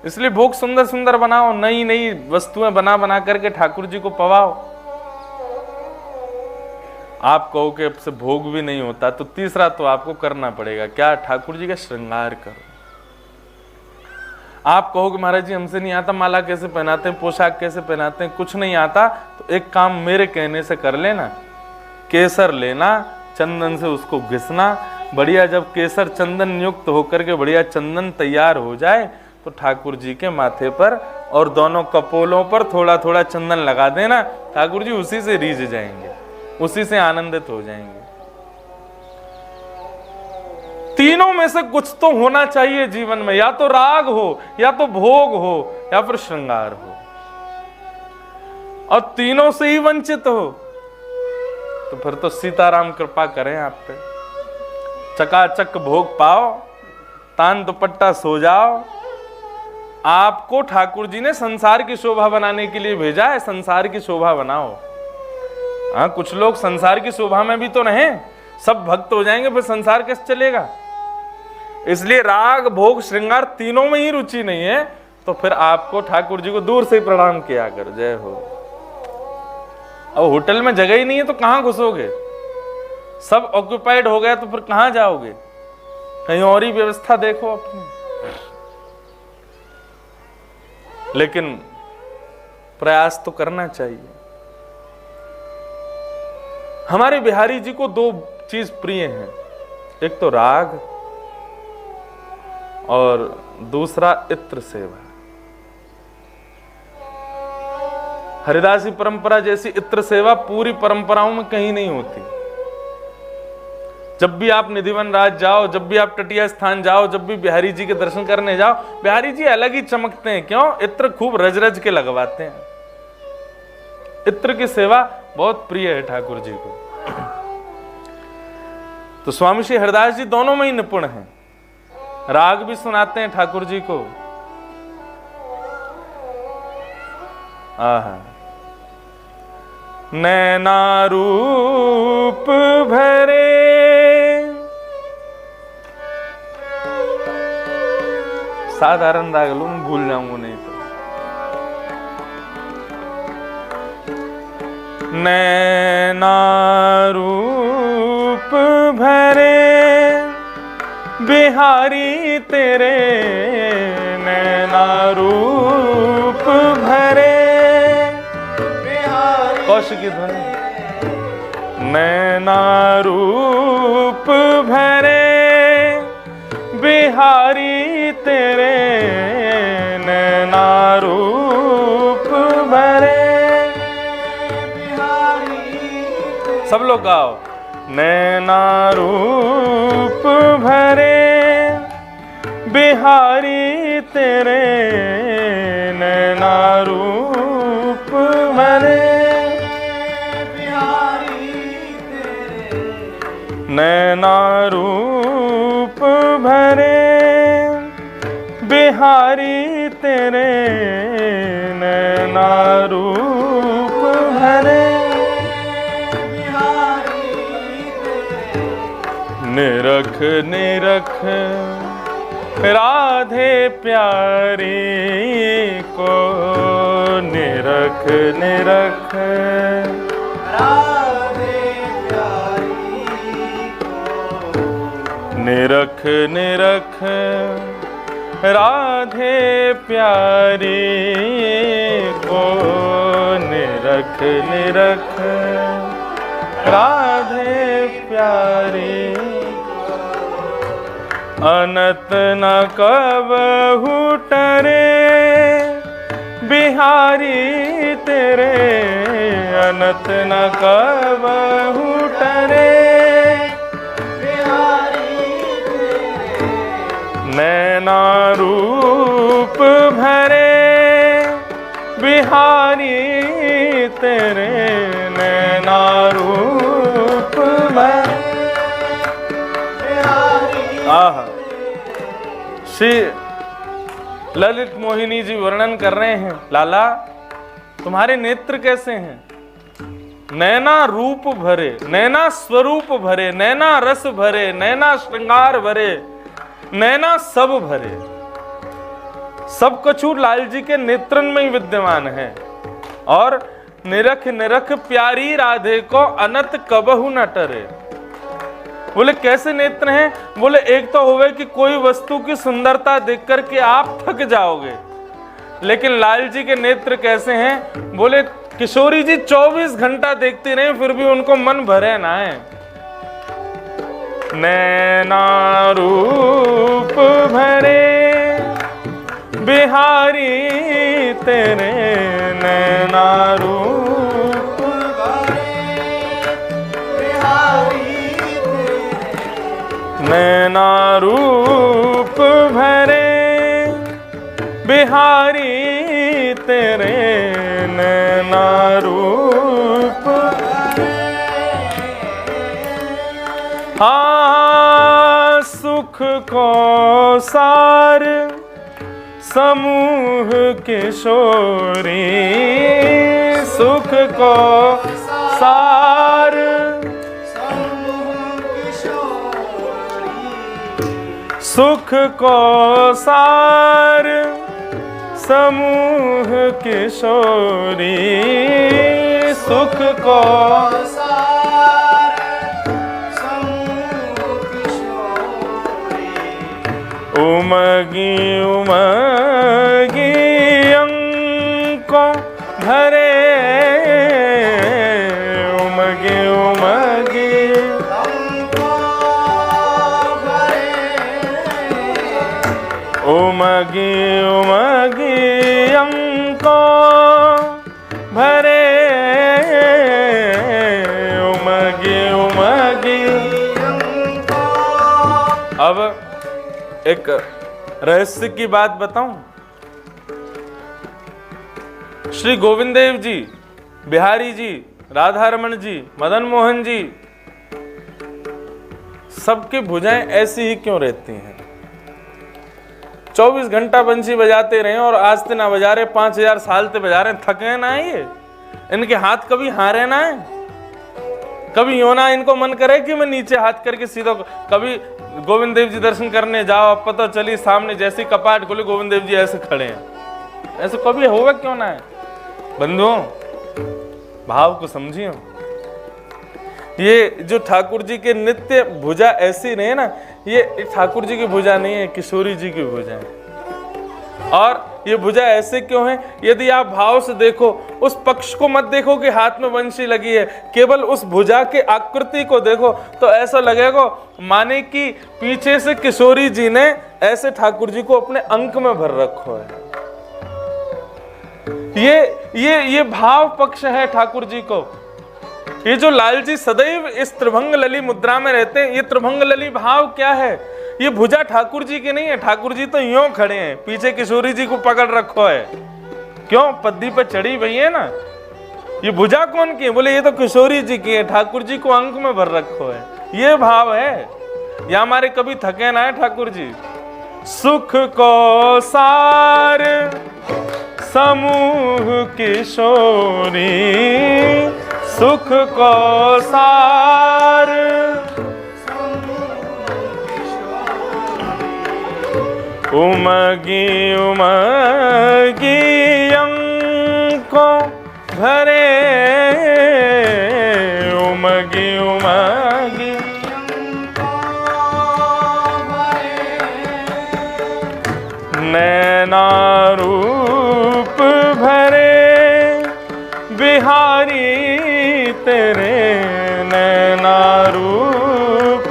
इसलिए भोग सुंदर सुंदर बनाओ, नई नई वस्तुएं बना बना करके ठाकुर जी को पवाओ। आप कहो कि अब से भोग भी नहीं होता, तो तीसरा तो आपको करना पड़ेगा क्या? ठाकुर जी का श्रृंगार करो। आप कहो कि महाराज जी हमसे नहीं आता, माला कैसे पहनाते हैं, पोशाक कैसे पहनाते हैं, कुछ नहीं आता, तो एक काम मेरे कहने से कर लेना। केसर लेना, चंदन से उसको घिसना, बढ़िया जब केसर चंदन युक्त होकर के बढ़िया चंदन तैयार हो जाए तो ठाकुर जी के माथे पर और दोनों कपोलों पर थोड़ा थोड़ा चंदन लगा देना। ठाकुर जी उसी से रीझ जाएंगे, उसी से आनंदित हो जाएंगे। तीनों में से कुछ तो होना चाहिए जीवन में, या तो राग हो, या तो भोग हो, या फिर श्रृंगार हो। और तीनों से ही वंचित हो तो फिर तो सीताराम कृपा करें आप पे, चकाचक भोग पाओ, तान दुपट्टा सो जाओ। आपको ठाकुर जी ने संसार की शोभा बनाने के लिए भेजा है, संसार की शोभा बनाओ। हाँ, कुछ लोग संसार की शोभा में भी तो रहें, सब भक्त हो जाएंगे फिर संसार कैसे चलेगा? इसलिए राग भोग श्रृंगार तीनों में ही रुचि नहीं है तो फिर आपको ठाकुर जी को दूर से प्रणाम किया कर। जय हो। अब होटल में जगह ही नहीं है तो कहां घुसोगे? सब ऑक्यूपाइड हो गया तो फिर कहां जाओगे? कहीं और ही व्यवस्था देखो अपनी। लेकिन प्रयास तो करना चाहिए। हमारे बिहारी जी को दो चीज प्रिय हैं, एक तो राग और दूसरा इत्र सेवा। हरिदासी परंपरा जैसी इत्र सेवा पूरी परंपराओं में कहीं नहीं होती। जब भी आप निधिवन राज जाओ, जब भी आप तटीय स्थान जाओ, जब भी बिहारी जी के दर्शन करने जाओ, बिहारी जी अलग ही चमकते हैं। क्यों? इत्र खूब रज रज के लगवाते हैं। इत्र की सेवा बहुत प्रिय है ठाकुर जी को। तो स्वामी श्री हरिदास जी दोनों में ही निपुण हैं। राग भी सुनाते हैं ठाकुर जी को। आहा, नैना रूप भरे साधारण राग लो, मैं भूल जाऊंगा नहीं तो। नैना रूप भरे बिहारी तेरे, नैना रूप भरे बिहारी, कौशिक की ध्वनि। नैना रूप भरे बिहारी तेरे, नैना रूप भरे बिहारी। सब लोग गाओ। नैना रूप भरे बिहारी तेरे, नैना रूप भरे बिहारी तेरे, नैना रूप भरे बिहारी तेरे, नैना रूप भरे निरख निरख राधे प्यारी को, निरख निरख राधे प्यारी को, निरख निरख राधे प्यारी को, निरख निरख राधे प्यारी। अनत न कबहु टरे बिहारी तेरे, अनत न कबहु टरे बिहारी तेरे, नैना रूप भरे बिहारी तेरे, नैना रूप भरे बिहारी। आहा, श्री ललित मोहिनी जी वर्णन कर रहे हैं, लाला तुम्हारे नेत्र कैसे हैं? नैना रूप भरे, नैना स्वरूप भरे, नैना रस भरे, नैना श्रृंगार भरे, नैना सब भरे। सब कछु लाल जी के नेत्रन में ही विद्यमान है। और निरख निरख प्यारी राधे को अनत कबहु न टरे। बोले कैसे नेत्र हैं? बोले एक तो होवे कि कोई वस्तु की सुंदरता देख करके आप थक जाओगे, लेकिन लाल जी के नेत्र कैसे हैं? बोले किशोरी जी 24 घंटा देखती रहे फिर भी उनको मन भरे ना है। नैना रूप भरे बिहारी तेरे, नैना रूप नैना रूप भरे बिहारी तेरे, नैना रूप। हाँ सुख को सार समूह किशोरी, सुख को सार सुख को सार समूह किशोरी, सुख को सार समूह किशोरी। उमगी उमगी अंको भरे, उमगी उमगी उमगी उमगी अंको भरे, उमगी उमगी अंको। अब एक रहस्य की बात बताऊं। श्री गोविंद देव जी, बिहारी जी, राधा रमन जी, मदन मोहन जी, सबकी भुजाएं ऐसी ही क्यों रहती हैं? 24 घंटा बंसी बजाते रहे और आज ते ना बजा रहे, 5000 साल ते बजा रहे, थके ना ये? इनके हाथ कभी हारे ना है? कभी यो ना इनको मन करे कि मैं नीचे हाथ करके सीधा। कभी गोविंद देव जी दर्शन करने जाओ, अब पता चली सामने जैसी कपाट खोले गोविंद देव जी ऐसे खड़े हैं। ऐसे कभी होगा क्यों ना है? बंधुओं भाव को समझिए। ये जो ठाकुर जी के नित्य भुजा ऐसी नहीं है ना, ये ठाकुर जी की भुजा नहीं है, किशोरी जी की भुजा है। और ये भुजा ऐसे क्यों है? यदि आप भाव से देखो, उस पक्ष को मत देखो कि हाथ में बंशी लगी है, केवल उस भुजा के आकृति को देखो तो ऐसा लगेगा माने कि पीछे से किशोरी जी ने ऐसे ठाकुर जी को अपने अंक में भर रखो है। ये भाव पक्ष है ठाकुर जी को। ये जो लाल जी सदैव इस त्रिभंग लली मुद्रा में रहते हैं, ये त्रिभंग लली भाव क्या है? ये भुजा ठाकुर जी की नहीं है। ठाकुर जी तो यूं खड़े हैं, पीछे किशोरी जी को पकड़ रखो है। क्यों? पद्दी पे चढ़ी हुई है ना। ये भुजा कौन की है? बोले ये तो किशोरी जी की है, ठाकुर जी को अंक में भर रखो है। ये भाव है। ये हमारे कभी थके ना है ठाकुर जी। सुख को सार समूह किशोरी, सुख को सार उमगी उमगी अंको भरे, उमगी उमगी नैना रूप भरे बिहारी तेरे, नैना रूप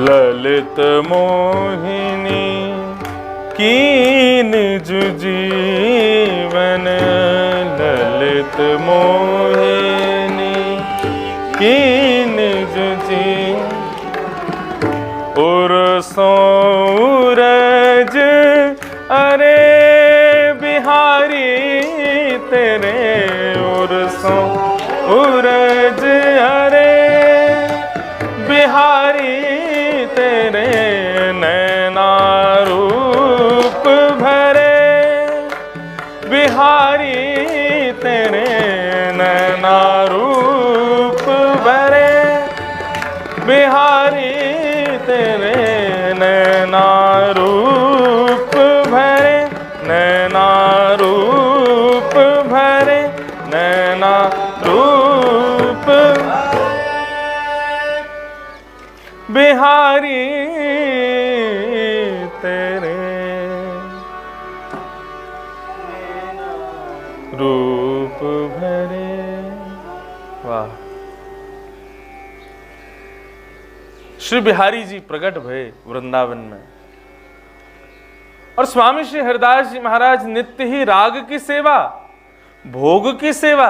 ललित मोहिनी की निज जीवन, ललित मोहिनी की निज जीवन। सूरज अरे बिहारी तेरे, सूरज अरे बिहारी तेरे, नैना रूप बिहारी तेरे रूप भरे। वाह। श्री बिहारी जी प्रकट भये वृंदावन में, और स्वामी श्री हरिदास जी महाराज नित्य ही राग की सेवा, भोग की सेवा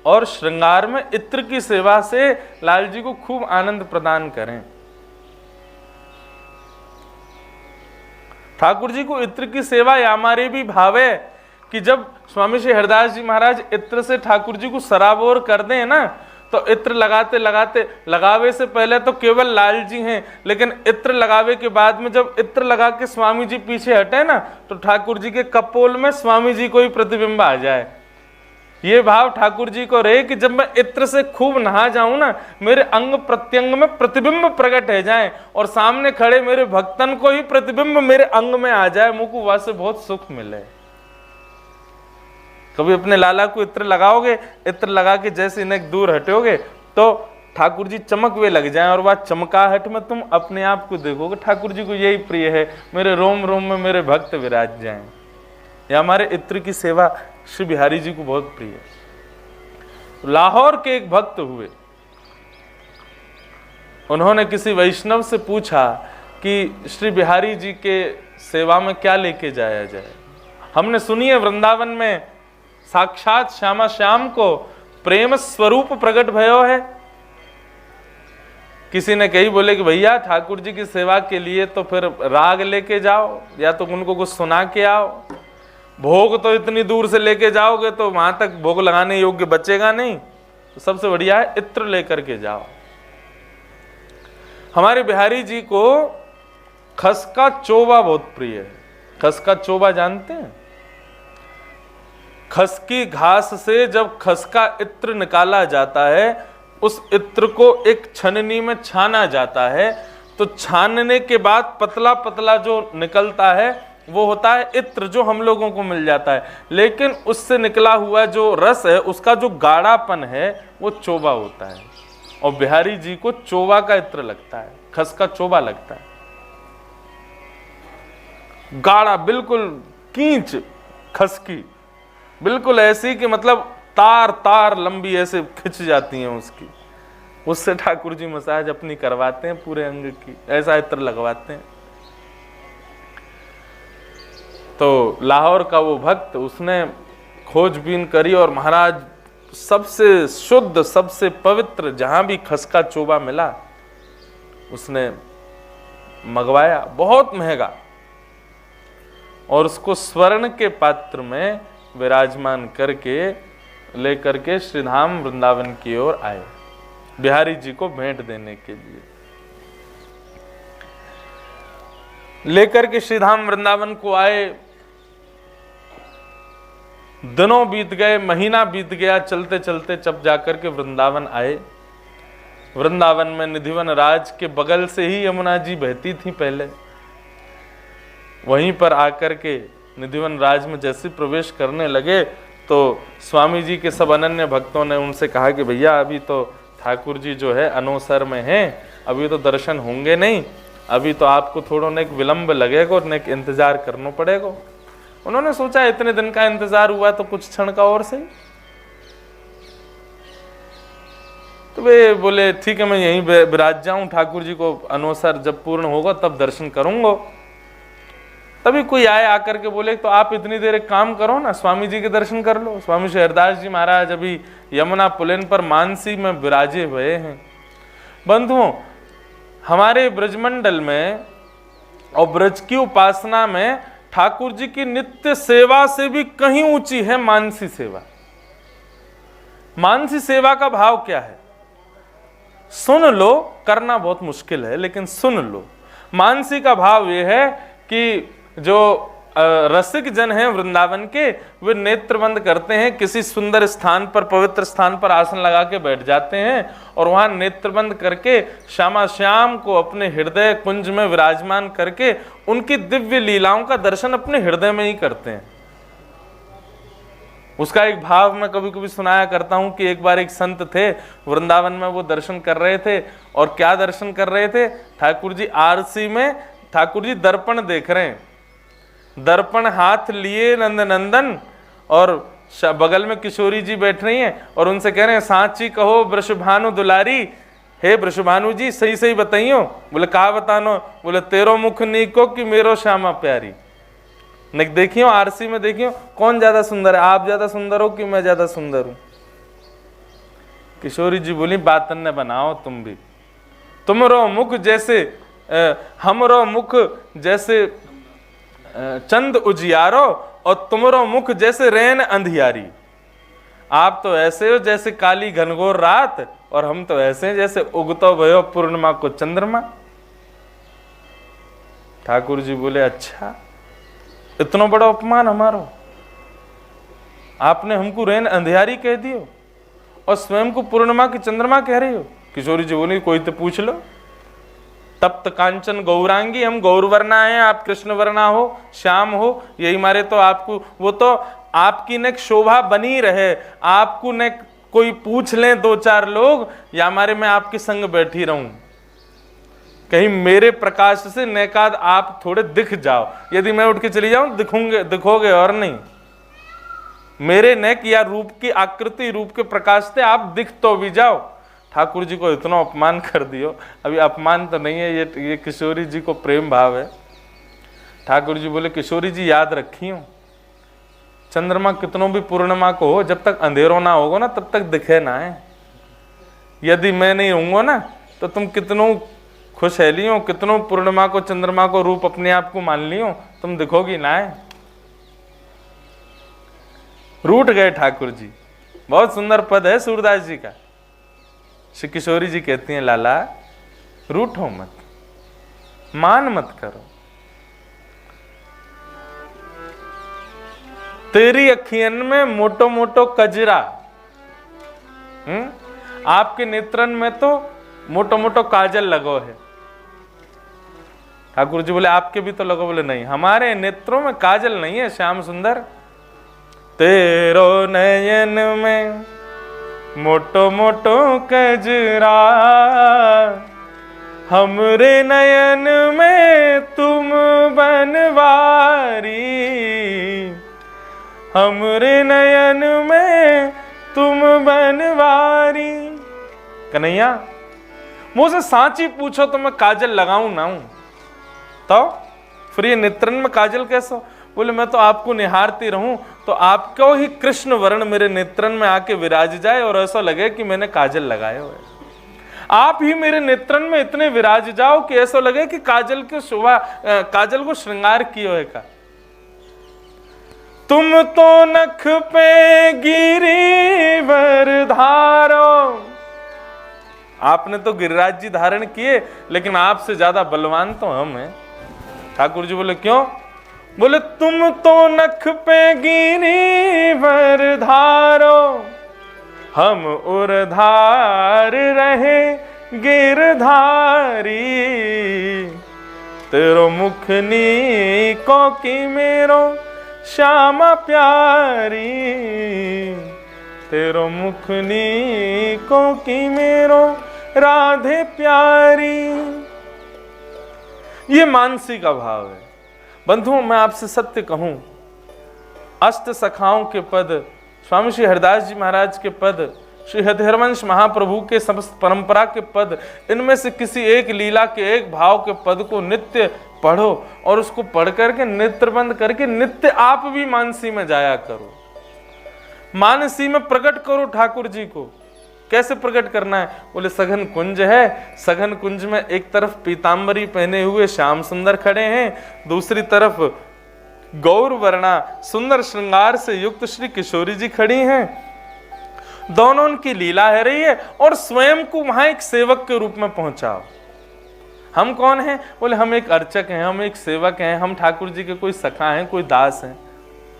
और श्रृंगार में इत्र की सेवा से लाल जी को खूब आनंद प्रदान करें। ठाकुर जी को इत्र की सेवा यामारे भी भावे कि जब स्वामी श्री हरिदास जी महाराज इत्र से ठाकुर जी को सराबोर कर दें ना, तो इत्र लगाते लगाते, लगावे से पहले तो केवल लाल जी हैं, लेकिन इत्र लगावे के बाद में जब इत्र लगा के स्वामी जी पीछे हटे ना, तो ठाकुर जी के कपोल में स्वामी जी को ही प्रतिबिंब आ जाए। ये भाव ठाकुर जी को रहे कि जब मैं इत्र से खूब नहा जाऊं ना, मेरे अंग प्रत्यंग में प्रतिबिंब प्रकट हो जाए और सामने खड़े मेरे भक्तन को ही प्रतिबिंब मेरे अंग में आ जाए, मुझको वहां से बहुत सुख मिले। कभी अपने लाला को इत्र लगाओगे, इत्र लगा के जैसे इन्हें दूर हटोगे तो ठाकुर जी चमकवे लग जाएं, और वह चमकाहट में तुम अपने आप को देखोगे ठाकुर जी को यही प्रिय है, मेरे रोम रोम में मेरे भक्त विराज जाएं। या हमारे इत्र की सेवा श्री बिहारी जी को बहुत प्रिय है। लाहौर के एक भक्त हुए, उन्होंने किसी वैष्णव से पूछा कि श्री बिहारी जी के सेवा में क्या लेके जाया जाए। हमने सुनी है वृंदावन में साक्षात श्यामा श्याम को प्रेम स्वरूप प्रकट भयो है। किसी ने कही बोले कि भैया ठाकुर जी की सेवा के लिए तो फिर राग लेके जाओ, या तो उनको कुछ सुना के आओ, भोग तो इतनी दूर से लेके जाओगे तो वहां तक भोग लगाने योग्य बचेगा नहीं, तो सबसे बढ़िया है इत्र लेकर के जाओ। हमारे बिहारी जी को खसका चोबा बहुत प्रिय है। खसका चोबा जानते हैं? खसकी घास से जब खसका इत्र निकाला जाता है, उस इत्र को एक छननी में छाना जाता है, तो छानने के बाद पतला पतला जो निकलता है वो होता है इत्र, जो हम लोगों को मिल जाता है। लेकिन उससे निकला हुआ जो रस है, उसका जो गाढ़ापन है वो चोबा होता है, और बिहारी जी को चोबा का इत्र लगता है, खसका चोबा लगता है। गाढ़ा, बिल्कुल कींच खसकी, बिल्कुल ऐसी कि मतलब तार तार लंबी ऐसे खिंच जाती हैं उसकी। उससे ठाकुर जी मसाज अपनी करवाते हैं पूरे अंग की, ऐसा इत्र लगवाते हैं। तो लाहौर का वो भक्त, उसने खोजबीन करी और महाराज सबसे शुद्ध, सबसे पवित्र जहां भी खसका चोबा मिला उसने मंगवाया, बहुत महंगा, और उसको स्वर्ण के पात्र में विराजमान करके लेकर के श्रीधाम वृंदावन की ओर आए, बिहारी जी को भेंट देने के लिए। लेकर के श्रीधाम वृंदावन को आए, दिनों बीत गए, महीना बीत गया, चलते चलते जब जाकर के वृंदावन आए। वृंदावन में निधिवन राज के बगल से ही यमुना जी बहती थी पहले। वहीं पर आकर के निधिवन राज में जैसे प्रवेश करने लगे तो स्वामी जी के सब अनन्य भक्तों ने उनसे कहा कि भैया अभी तो ठाकुर जी जो है अनोसर में हैं, अभी तो दर्शन होंगे नहीं, अभी तो आपको थोड़ा एक विलंब लगेगा और एक इंतजार करना पड़ेगा। उन्होंने सोचा इतने दिन का इंतजार हुआ तो कुछ क्षण का और सही। तो वे बोले ठीक है, मैं यहीं विराज जाऊं, ठाकुर जी को अनोसर जब पूर्ण होगा तब दर्शन करूंगा। तभी कोई आए आकर के बोले तो आप इतनी देर एक काम करो ना, स्वामी जी के दर्शन कर लो। स्वामी श्री हरिदास जी महाराज अभी यमुना पुलिन पर मानसी में विराजे हुए हैं। बंधुओं, हमारे ब्रजमंडल में और ब्रज की उपासना में ठाकुर जी की नित्य सेवा से भी कहीं ऊंची है मानसी सेवा। मानसी सेवा का भाव क्या है सुन लो, करना बहुत मुश्किल है लेकिन सुन लो। मानसी का भाव यह है कि जो रसिक जन हैं वृंदावन के, वे नेत्र बंद करते हैं, किसी सुंदर स्थान पर, पवित्र स्थान पर आसन लगा के बैठ जाते हैं और वहां नेत्र बंद करके श्यामा श्याम को अपने हृदय कुंज में विराजमान करके उनकी दिव्य लीलाओं का दर्शन अपने हृदय में ही करते हैं। उसका एक भाव मैं कभी कभी सुनाया करता हूं कि एक बार एक संत थे, वृंदावन में वो दर्शन कर रहे थे, और क्या दर्शन कर रहे थे, ठाकुर जी आरसी में ठाकुर जी दर्पण देख रहे हैं, दर्पण हाथ लिए नंद नंदन, और बगल में किशोरी जी बैठ रही हैं और उनसे कह रहे हैं, सांची कहो वृषभानु दुलारी, हे वृषभानु जी सही सही बताइयो। बोले कहा बतानो? बोले तेरो मुख नीको कि मेरो श्यामा प्यारी। देखियो आरसी में देखियो कौन ज्यादा सुंदर है, आप ज्यादा सुंदर हो कि मैं ज्यादा सुंदर हूं? किशोरी जी बोली बात न बनाओ तुम भी, तुमरो मुख जैसे हमरो मुख जैसे चंद उजियारो, और तुमरो मुख जैसे रैन अंधियारी। आप तो ऐसे हो जैसे काली घनघोर रात, और हम तो ऐसे हैं जैसे उगतो भयो पूर्णिमा को चंद्रमा। ठाकुर जी बोले अच्छा, इतना बड़ा अपमान हमारो, आपने हमको रैन अंधियारी कह दियो और स्वयं को पूर्णिमा की चंद्रमा कह रही हो। किशोरी जी बोली कोई तो पूछ लो। तप्त कांचन गौरांगी, हम गौरवर्णा हैं, आप कृष्ण वर्णा हो, श्याम हो, यही मारे तो आपको, वो तो आपकी न शोभा बनी रहे, आपको न कोई पूछ लें दो चार लोग, या हमारे मैं आपके संग बैठी रहूं, कहीं मेरे प्रकाश से नेकाद आप थोड़े दिख जाओ। यदि मैं उठ के चली जाऊं दिखोगे और नहीं, मेरे नेक या रूप की आकृति, रूप के प्रकाश से आप दिख तो भी जाओ। ठाकुर जी को इतना अपमान कर दियो। अभी अपमान तो नहीं है, ये किशोरी जी को प्रेम भाव है। ठाकुर जी बोले किशोरी जी याद रखियो, चंद्रमा कितनों भी पूर्णिमा को हो, जब तक अंधेरों ना होगा ना तब तक दिखे ना है। यदि मैं नहीं होऊंगा ना तो तुम कितनों खुशहाली हो, कितनों पूर्णिमा को चंद्रमा को रूप अपने आप को मान लियो, तुम दिखोगी ना है। रूठ गए ठाकुर जी। बहुत सुंदर पद है सूरदास जी का। श्री किशोरी जी कहती हैं लाला रूठो मत, मान मत करो, तेरी अखियन में मोटो मोटो कजरा, आपके नेत्रन में तो मोटो मोटो काजल लगो है। ठाकुर जी बोले आपके भी तो लगो? बोले नहीं, हमारे नेत्रों में काजल नहीं है श्याम सुंदर। तेरो नयन में मोटो मोटो कजरा, हमरे नयन में तुम बनवारी, हमरे नयन में तुम बनवारी। कन्हैया मुझसे सांची पूछो तो मैं काजल लगाऊं ना हूं, तो फिर ये नेत्रन में काजल कैसे? बोले मैं तो आपको निहारती रहूं तो आपको ही कृष्ण वर्ण मेरे नेत्रन में आके विराज जाए और ऐसा लगे कि मैंने काजल लगाए हुए। आप ही मेरे नेत्रन में इतने विराज जाओ कि ऐसा लगे कि काजल की शोभा, काजल को श्रृंगार किए हुए का। तुम तो नख पे गिरी वरधारो, आपने तो गिरिराज जी धारण किए, लेकिन आपसे ज्यादा बलवान तो हम हैं। ठाकुर जी बोले क्यों? बोले तुम तो नख पे गिरी वरधारो, हम उरधार रहे गिरधारी, तेरो मुख नीको की मेरो श्यामा प्यारी, तेरो मुख नीको की मेरो राधे प्यारी। ये मानसी का भाव है। बंधुओं मैं आपसे सत्य कहूं, अष्ट सखाओं के पद, स्वामी श्री हरिदास जी महाराज के पद, श्री हरिहरवंश महाप्रभु के समस्त परंपरा के पद, इनमें से किसी एक लीला के एक भाव के पद को नित्य पढ़ो और उसको पढ़ करके नेत्र बंद करके नित्य आप भी मानसी में जाया करो, मानसी में प्रकट करो ठाकुर जी को। कैसे प्रकट करना है? बोले सघन कुंज है, सघन कुंज में एक तरफ पीतांबरी पहने हुए श्याम सुंदर खड़े हैं, दूसरी तरफ गौर वर्णा सुंदर श्रृंगार से युक्त श्री किशोरी जी खड़ी हैं, दोनों उनकी लीला है रही है, और स्वयं को वहां एक सेवक के रूप में पहुंचाओ। हम कौन हैं? बोले हम एक अर्चक हैं, हम एक सेवक हैं, हम ठाकुर जी के कोई सखा हैं, कोई दास हैं।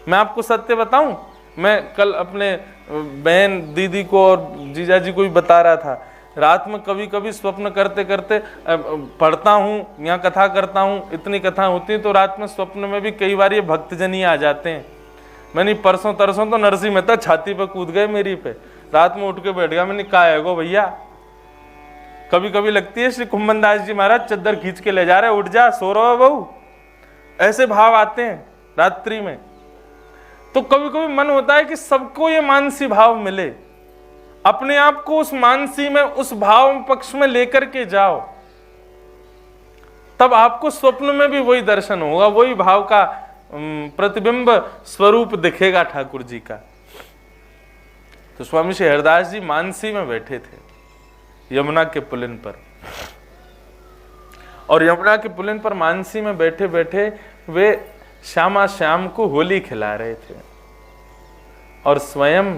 मैं आपको सत्य बताऊं, मैं कल अपने बहन दीदी को और जीजा जी को भी बता रहा था, रात में कभी कभी स्वप्न करते करते पढ़ता हूँ, यहाँ कथा करता हूँ, इतनी कथा होती है तो रात में स्वप्न में भी कई बार ये भक्तजन ही आ जाते हैं। मैंने परसों तरसों तो नरसिंह मेहता छाती पे कूद गए मेरी पे, रात में उठ के बैठ गया। मैंने कहा है गो भैया, कभी कभी लगती है श्री कुंभन दास जी महाराज चद्दर खींच के ले जा रहे, उठ जा, सो रहा है बहू, ऐसे भाव आते हैं रात्रि में। तो कभी कभी मन होता है कि सबको ये मानसी भाव मिले, अपने आप को उस मानसी में, उस भाव पक्ष में लेकर के जाओ, तब आपको स्वप्न में भी वही दर्शन होगा, वही भाव का प्रतिबिंब स्वरूप दिखेगा ठाकुर जी का। तो स्वामी श्री हरिदास जी मानसी में बैठे थे यमुना के पुलिन पर, और यमुना के पुलिन पर मानसी में बैठे बैठे वे श्यामा श्याम को होली खिला रहे थे, और स्वयं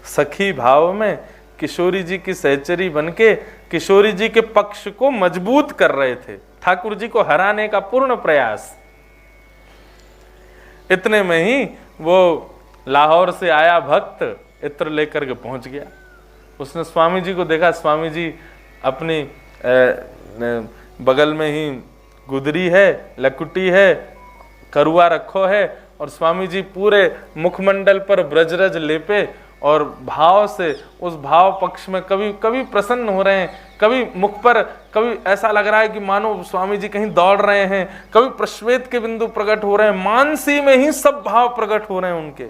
सखी भाव में किशोरी जी की सहचरी बनके किशोरी जी के पक्ष को मजबूत कर रहे थे, ठाकुर जी को हराने का पूर्ण प्रयास। इतने में ही वो लाहौर से आया भक्त इत्र लेकर के पहुंच गया। उसने स्वामी जी को देखा, स्वामी जी अपनी बगल में ही गुदरी है, लकुटी है, करुआ रखो है, और स्वामी जी पूरे मुखमंडल पर ब्रजरज लेपे और भाव से उस भाव पक्ष में कभी कभी प्रसन्न हो रहे हैं, कभी मुख पर कभी ऐसा लग रहा है कि मानो स्वामी जी कहीं दौड़ रहे हैं, कभी प्रश्वेत के बिंदु प्रकट हो रहे हैं, मानसी में ही सब भाव प्रकट हो रहे हैं उनके।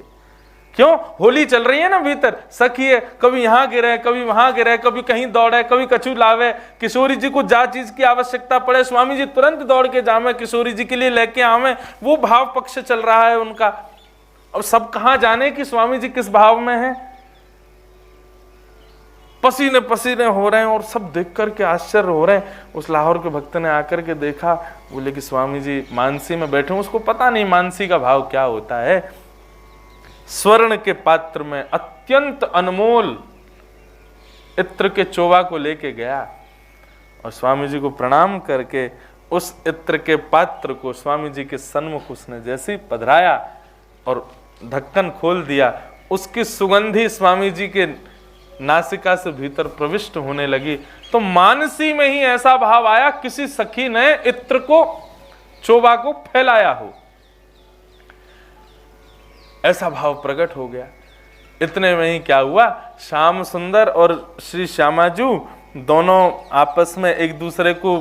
क्यों? होली चल रही है ना भीतर, सखी है, कभी यहां गिरे, कभी वहां गिरे, कभी कहीं दौड़े, कभी कछु लावे। किशोरी जी को जा चीज की आवश्यकता पड़े, स्वामी जी तुरंत दौड़ के जावे, किशोरी जी के लिए लेके आवे, वो भाव पक्ष चल रहा है उनका। अब सब कहां जाने कि स्वामी जी किस भाव में हैं, पसीने पसीने हो रहे हैं, और सब देख करके आश्चर्य हो रहे हैं। उस लाहौर के भक्त ने आकर के देखा, बोले कि स्वामी जी मानसी में बैठे, उसको पता नहीं मानसी का भाव क्या होता है। स्वर्ण के पात्र में अत्यंत अनमोल इत्र के चोवा को लेके गया, और स्वामी जी को प्रणाम करके उस इत्र के पात्र को स्वामी जी के सन्मुख उसने जैसे ही पधराया और ढक्कन खोल दिया, उसकी सुगंधी स्वामी जी के नासिका से भीतर प्रविष्ट होने लगी। तो मानसी में ही ऐसा भाव आया, किसी सखी ने इत्र को, चोबा को फैलाया हो, ऐसा भाव प्रकट हो गया। इतने में ही क्या हुआ, श्याम सुंदर और श्री श्यामाजू दोनों आपस में एक दूसरे को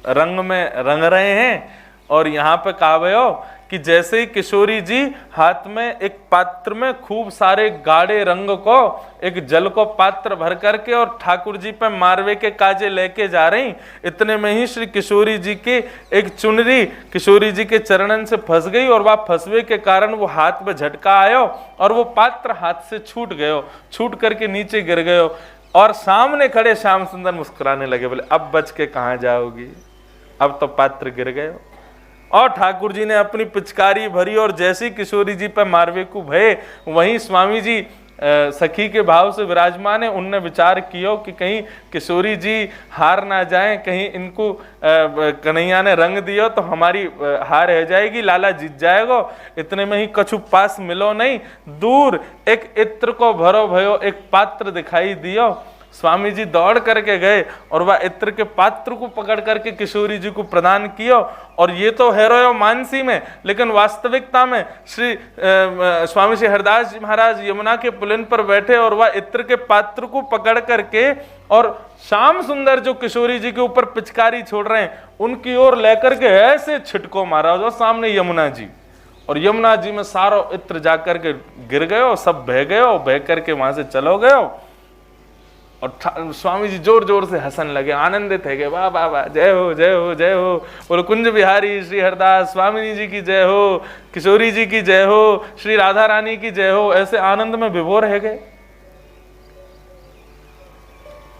रंग में रंग रहे हैं। और यहाँ पे कहा गया कि जैसे ही किशोरी जी हाथ में एक पात्र में खूब सारे गाढ़े रंग को, एक जल को पात्र भर करके और ठाकुर जी पे मारवे के काजे लेके जा रही, इतने में ही श्री किशोरी जी की एक चुनरी किशोरी जी के चरणन से फंस गई, और वह फंसवे के कारण वो हाथ में झटका आयो और वो पात्र हाथ से छूट गयो, छूट करके नीचे गिर गयो। और सामने खड़े श्याम सुंदर मुस्कुराने लगे, बोले अब बच के कहाँ जाओगी, अब तो पात्र गिर गयो। और ठाकुर जी ने अपनी पिचकारी भरी, और जैसी किशोरी जी पर मारवे को भये, वहीं स्वामी जी सखी के भाव से विराजमान है। उनने विचार किया कि कहीं किशोरी जी हार ना जाएं, कहीं इनको कन्हैया ने रंग दियो तो हमारी हार रह जाएगी, लाला जीत जाएगा। इतने में ही कछु पास मिलो नहीं, दूर एक इत्र को भरो भयो एक पात्र दिखाई दियो। स्वामी जी दौड़ करके गए और वह इत्र के पात्र को पकड़ करके किशोरी जी को प्रदान किया। और ये तो है रो मानसी में, लेकिन वास्तविकता में श्री स्वामी श्री हरिदास जी महाराज यमुना के पुलिन पर बैठे और वह इत्र के पात्र को पकड़ करके और श्याम सुंदर जो किशोरी जी के ऊपर पिचकारी छोड़ रहे हैं, उनकी ओर लेकर के ऐसे छिटको मारा जो सामने यमुना जी, और यमुना जी में सारो इत्र जाकर के गिर गयो, सब बह गयो, बह करके वहां से चलो गयो। और स्वामी जी जोर जोर से हंसन लगे, आनंदित है, वाह वाह वाह, जय हो जय हो जय हो, बोलो कुंज बिहारी श्री हरदास स्वामी जी की जय हो, किशोरी जी की जय हो, श्री राधा रानी की जय हो, ऐसे आनंद में विभोर रह गए।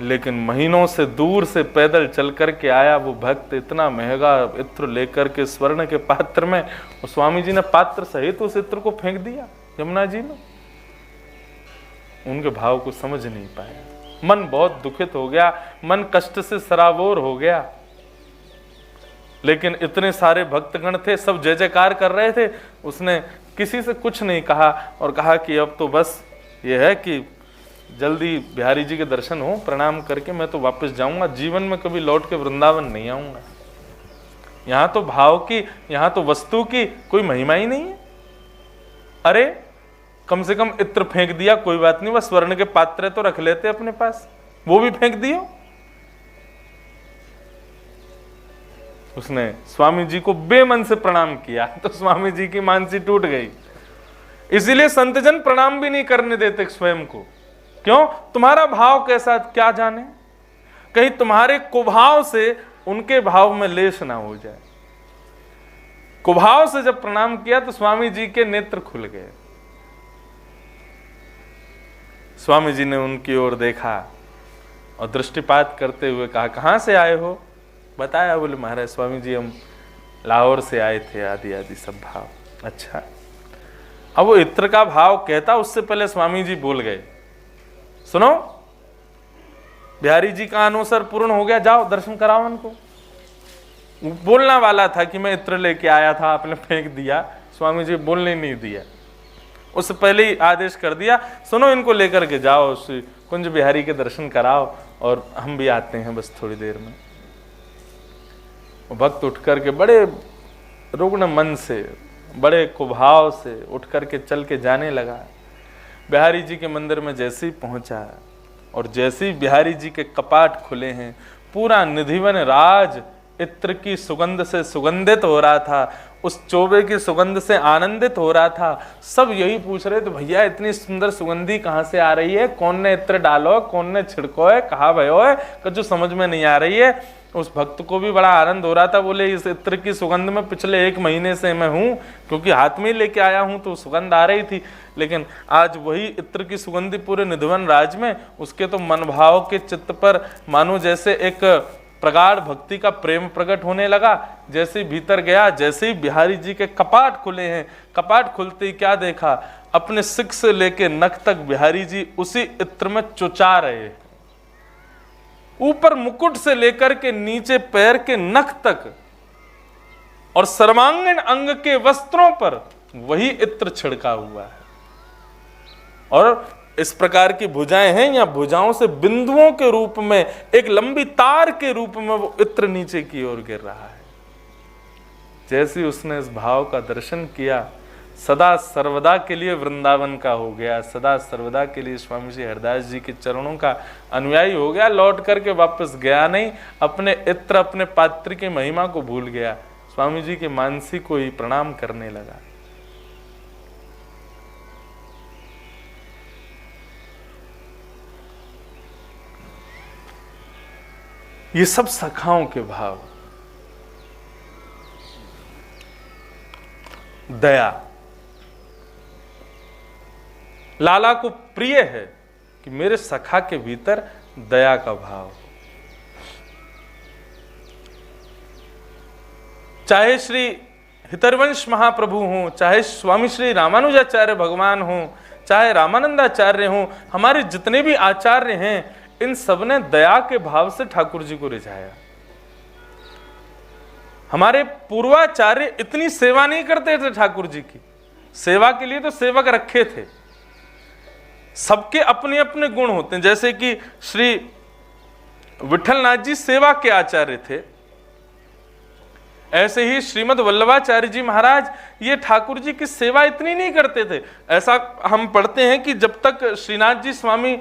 लेकिन महीनों से दूर से पैदल चल करके आया वो भक्त, इतना महंगा इत्र लेकर के स्वर्ण के पात्र में, और स्वामी जी ने पात्र सहित उस इत्र को फेंक दिया यमुना जी ने। उनके भाव को समझ नहीं पाया, मन बहुत दुखित हो गया, मन कष्ट से सराबोर हो गया। लेकिन इतने सारे भक्तगण थे, सब जय जयकार कर रहे थे, उसने किसी से कुछ नहीं कहा और कहा कि अब तो बस ये है कि जल्दी बिहारी जी के दर्शन हो, प्रणाम करके मैं तो वापस जाऊंगा, जीवन में कभी लौट के वृंदावन नहीं आऊंगा। यहाँ तो भाव की, यहाँ तो वस्तु की कोई महिमा ही नहीं है। अरे कम से कम इत्र फेंक दिया, कोई बात नहीं, बस स्वर्ण के पात्र तो रख लेते अपने पास, वो भी फेंक दियो। उसने स्वामी जी को बेमन से प्रणाम किया तो स्वामी जी की मानसी टूट गई। इसीलिए संतजन प्रणाम भी नहीं करने देते स्वयं को। क्यों? तुम्हारा भाव कैसा क्या जाने, कहीं तुम्हारे कुभाव से उनके भाव में लेश ना हो जाए। कुभाव से जब प्रणाम किया तो स्वामी जी के नेत्र खुल गए। स्वामी जी ने उनकी ओर देखा और दृष्टिपात करते हुए कहा, कहां से आए हो? बताया, बोले महाराज स्वामी जी हम लाहौर से आए थे, आदि आदि सब भाव। अच्छा, अब वो इत्र का भाव कहता, उससे पहले स्वामी जी बोल गए, सुनो बिहारी जी का अनुसार पूर्ण हो गया, जाओ दर्शन कराओ उनको। बोलना वाला था कि मैं इत्र लेके आया था, आपने फेंक दिया। स्वामी जी बोलने नहीं दिया, उससे पहले ही आदेश कर दिया, सुनो इनको लेकर के जाओ, कुंज बिहारी के दर्शन कराओ और हम भी आते हैं बस थोड़ी देर में। भक्त उठ करके बड़े रुग्ण मन से, बड़े कुभाव से उठ करके चल के जाने लगा। बिहारी जी के मंदिर में जैसे ही पहुंचा और जैसे ही बिहारी जी के कपाट खुले हैं, पूरा निधिवन राज इत्र की सुगंध से सुगंधित हो रहा था, उस चोबे की सुगंध से आनंदित हो रहा था। सब यही पूछ रहे थे, भैया इतनी सुंदर सुगंधी कहाँ से आ रही है, कौन ने इत्र डालो, कौन ने छिड़को है, कहाँ भयो है, कुछ समझ में नहीं आ रही है। उस भक्त को भी बड़ा आनंद हो रहा था। बोले इस इत्र की सुगंध में पिछले 1 महीने से मैं हूँ, क्योंकि हाथ में लेके आया हूँ तो सुगंध आ रही थी, लेकिन आज वही इत्र की सुगंधी पूरे निधिवन राज में, उसके तो मन भाव के चित्त पर मानो जैसे एक प्रगाढ़ भक्ति का प्रेम प्रकट होने लगा। जैसे ही भीतर गया, जैसे ही बिहारी जी के कपाट खुले हैं, कपाट खुलते ही क्या देखा, अपने सिक से लेके नख तक बिहारी जी उसी इत्र में चुचा रहे। ऊपर मुकुट से लेकर के नीचे पैर के नख तक और सर्वांगीण अंग के वस्त्रों पर वही इत्र छिड़का हुआ है। और इस प्रकार की भुजाएं हैं, या भुजाओं से बिंदुओं के रूप में एक लंबी तार के रूप में वो इत्र नीचे की ओर गिर रहा है। जैसे ही उसने इस भाव का दर्शन किया, सदा सर्वदा के लिए वृंदावन का हो गया, सदा सर्वदा के लिए स्वामी श्री हरदास जी के चरणों का अनुयायी हो गया। लौट करके वापस गया नहीं, अपने इत्र अपने पात्र की महिमा को भूल गया, स्वामी जी के मानसी को ही प्रणाम करने लगा। ये सब सखाओं के भाव। दया लाला को प्रिय है कि मेरे सखा के भीतर दया का भाव हो। चाहे श्री हितरवंश महाप्रभु हों, चाहे स्वामी श्री रामानुजाचार्य भगवान हों, चाहे रामानंदाचार्य हों, हमारे जितने भी आचार्य हैं, इन सब ने दया के भाव से ठाकुर जी को रिझाया। हमारे पूर्वाचार्य इतनी सेवा नहीं करते थे ठाकुर जी की, सेवा के लिए तो सेवक रखे थे। सबके अपने अपने गुण होते हैं, जैसे कि श्री विठलनाथ जी सेवा के आचार्य थे, ऐसे ही श्रीमद वल्लभाचार्य जी महाराज ये ठाकुर जी की सेवा इतनी नहीं करते थे। ऐसा हम पढ़ते हैं कि जब तक श्रीनाथ जी स्वामी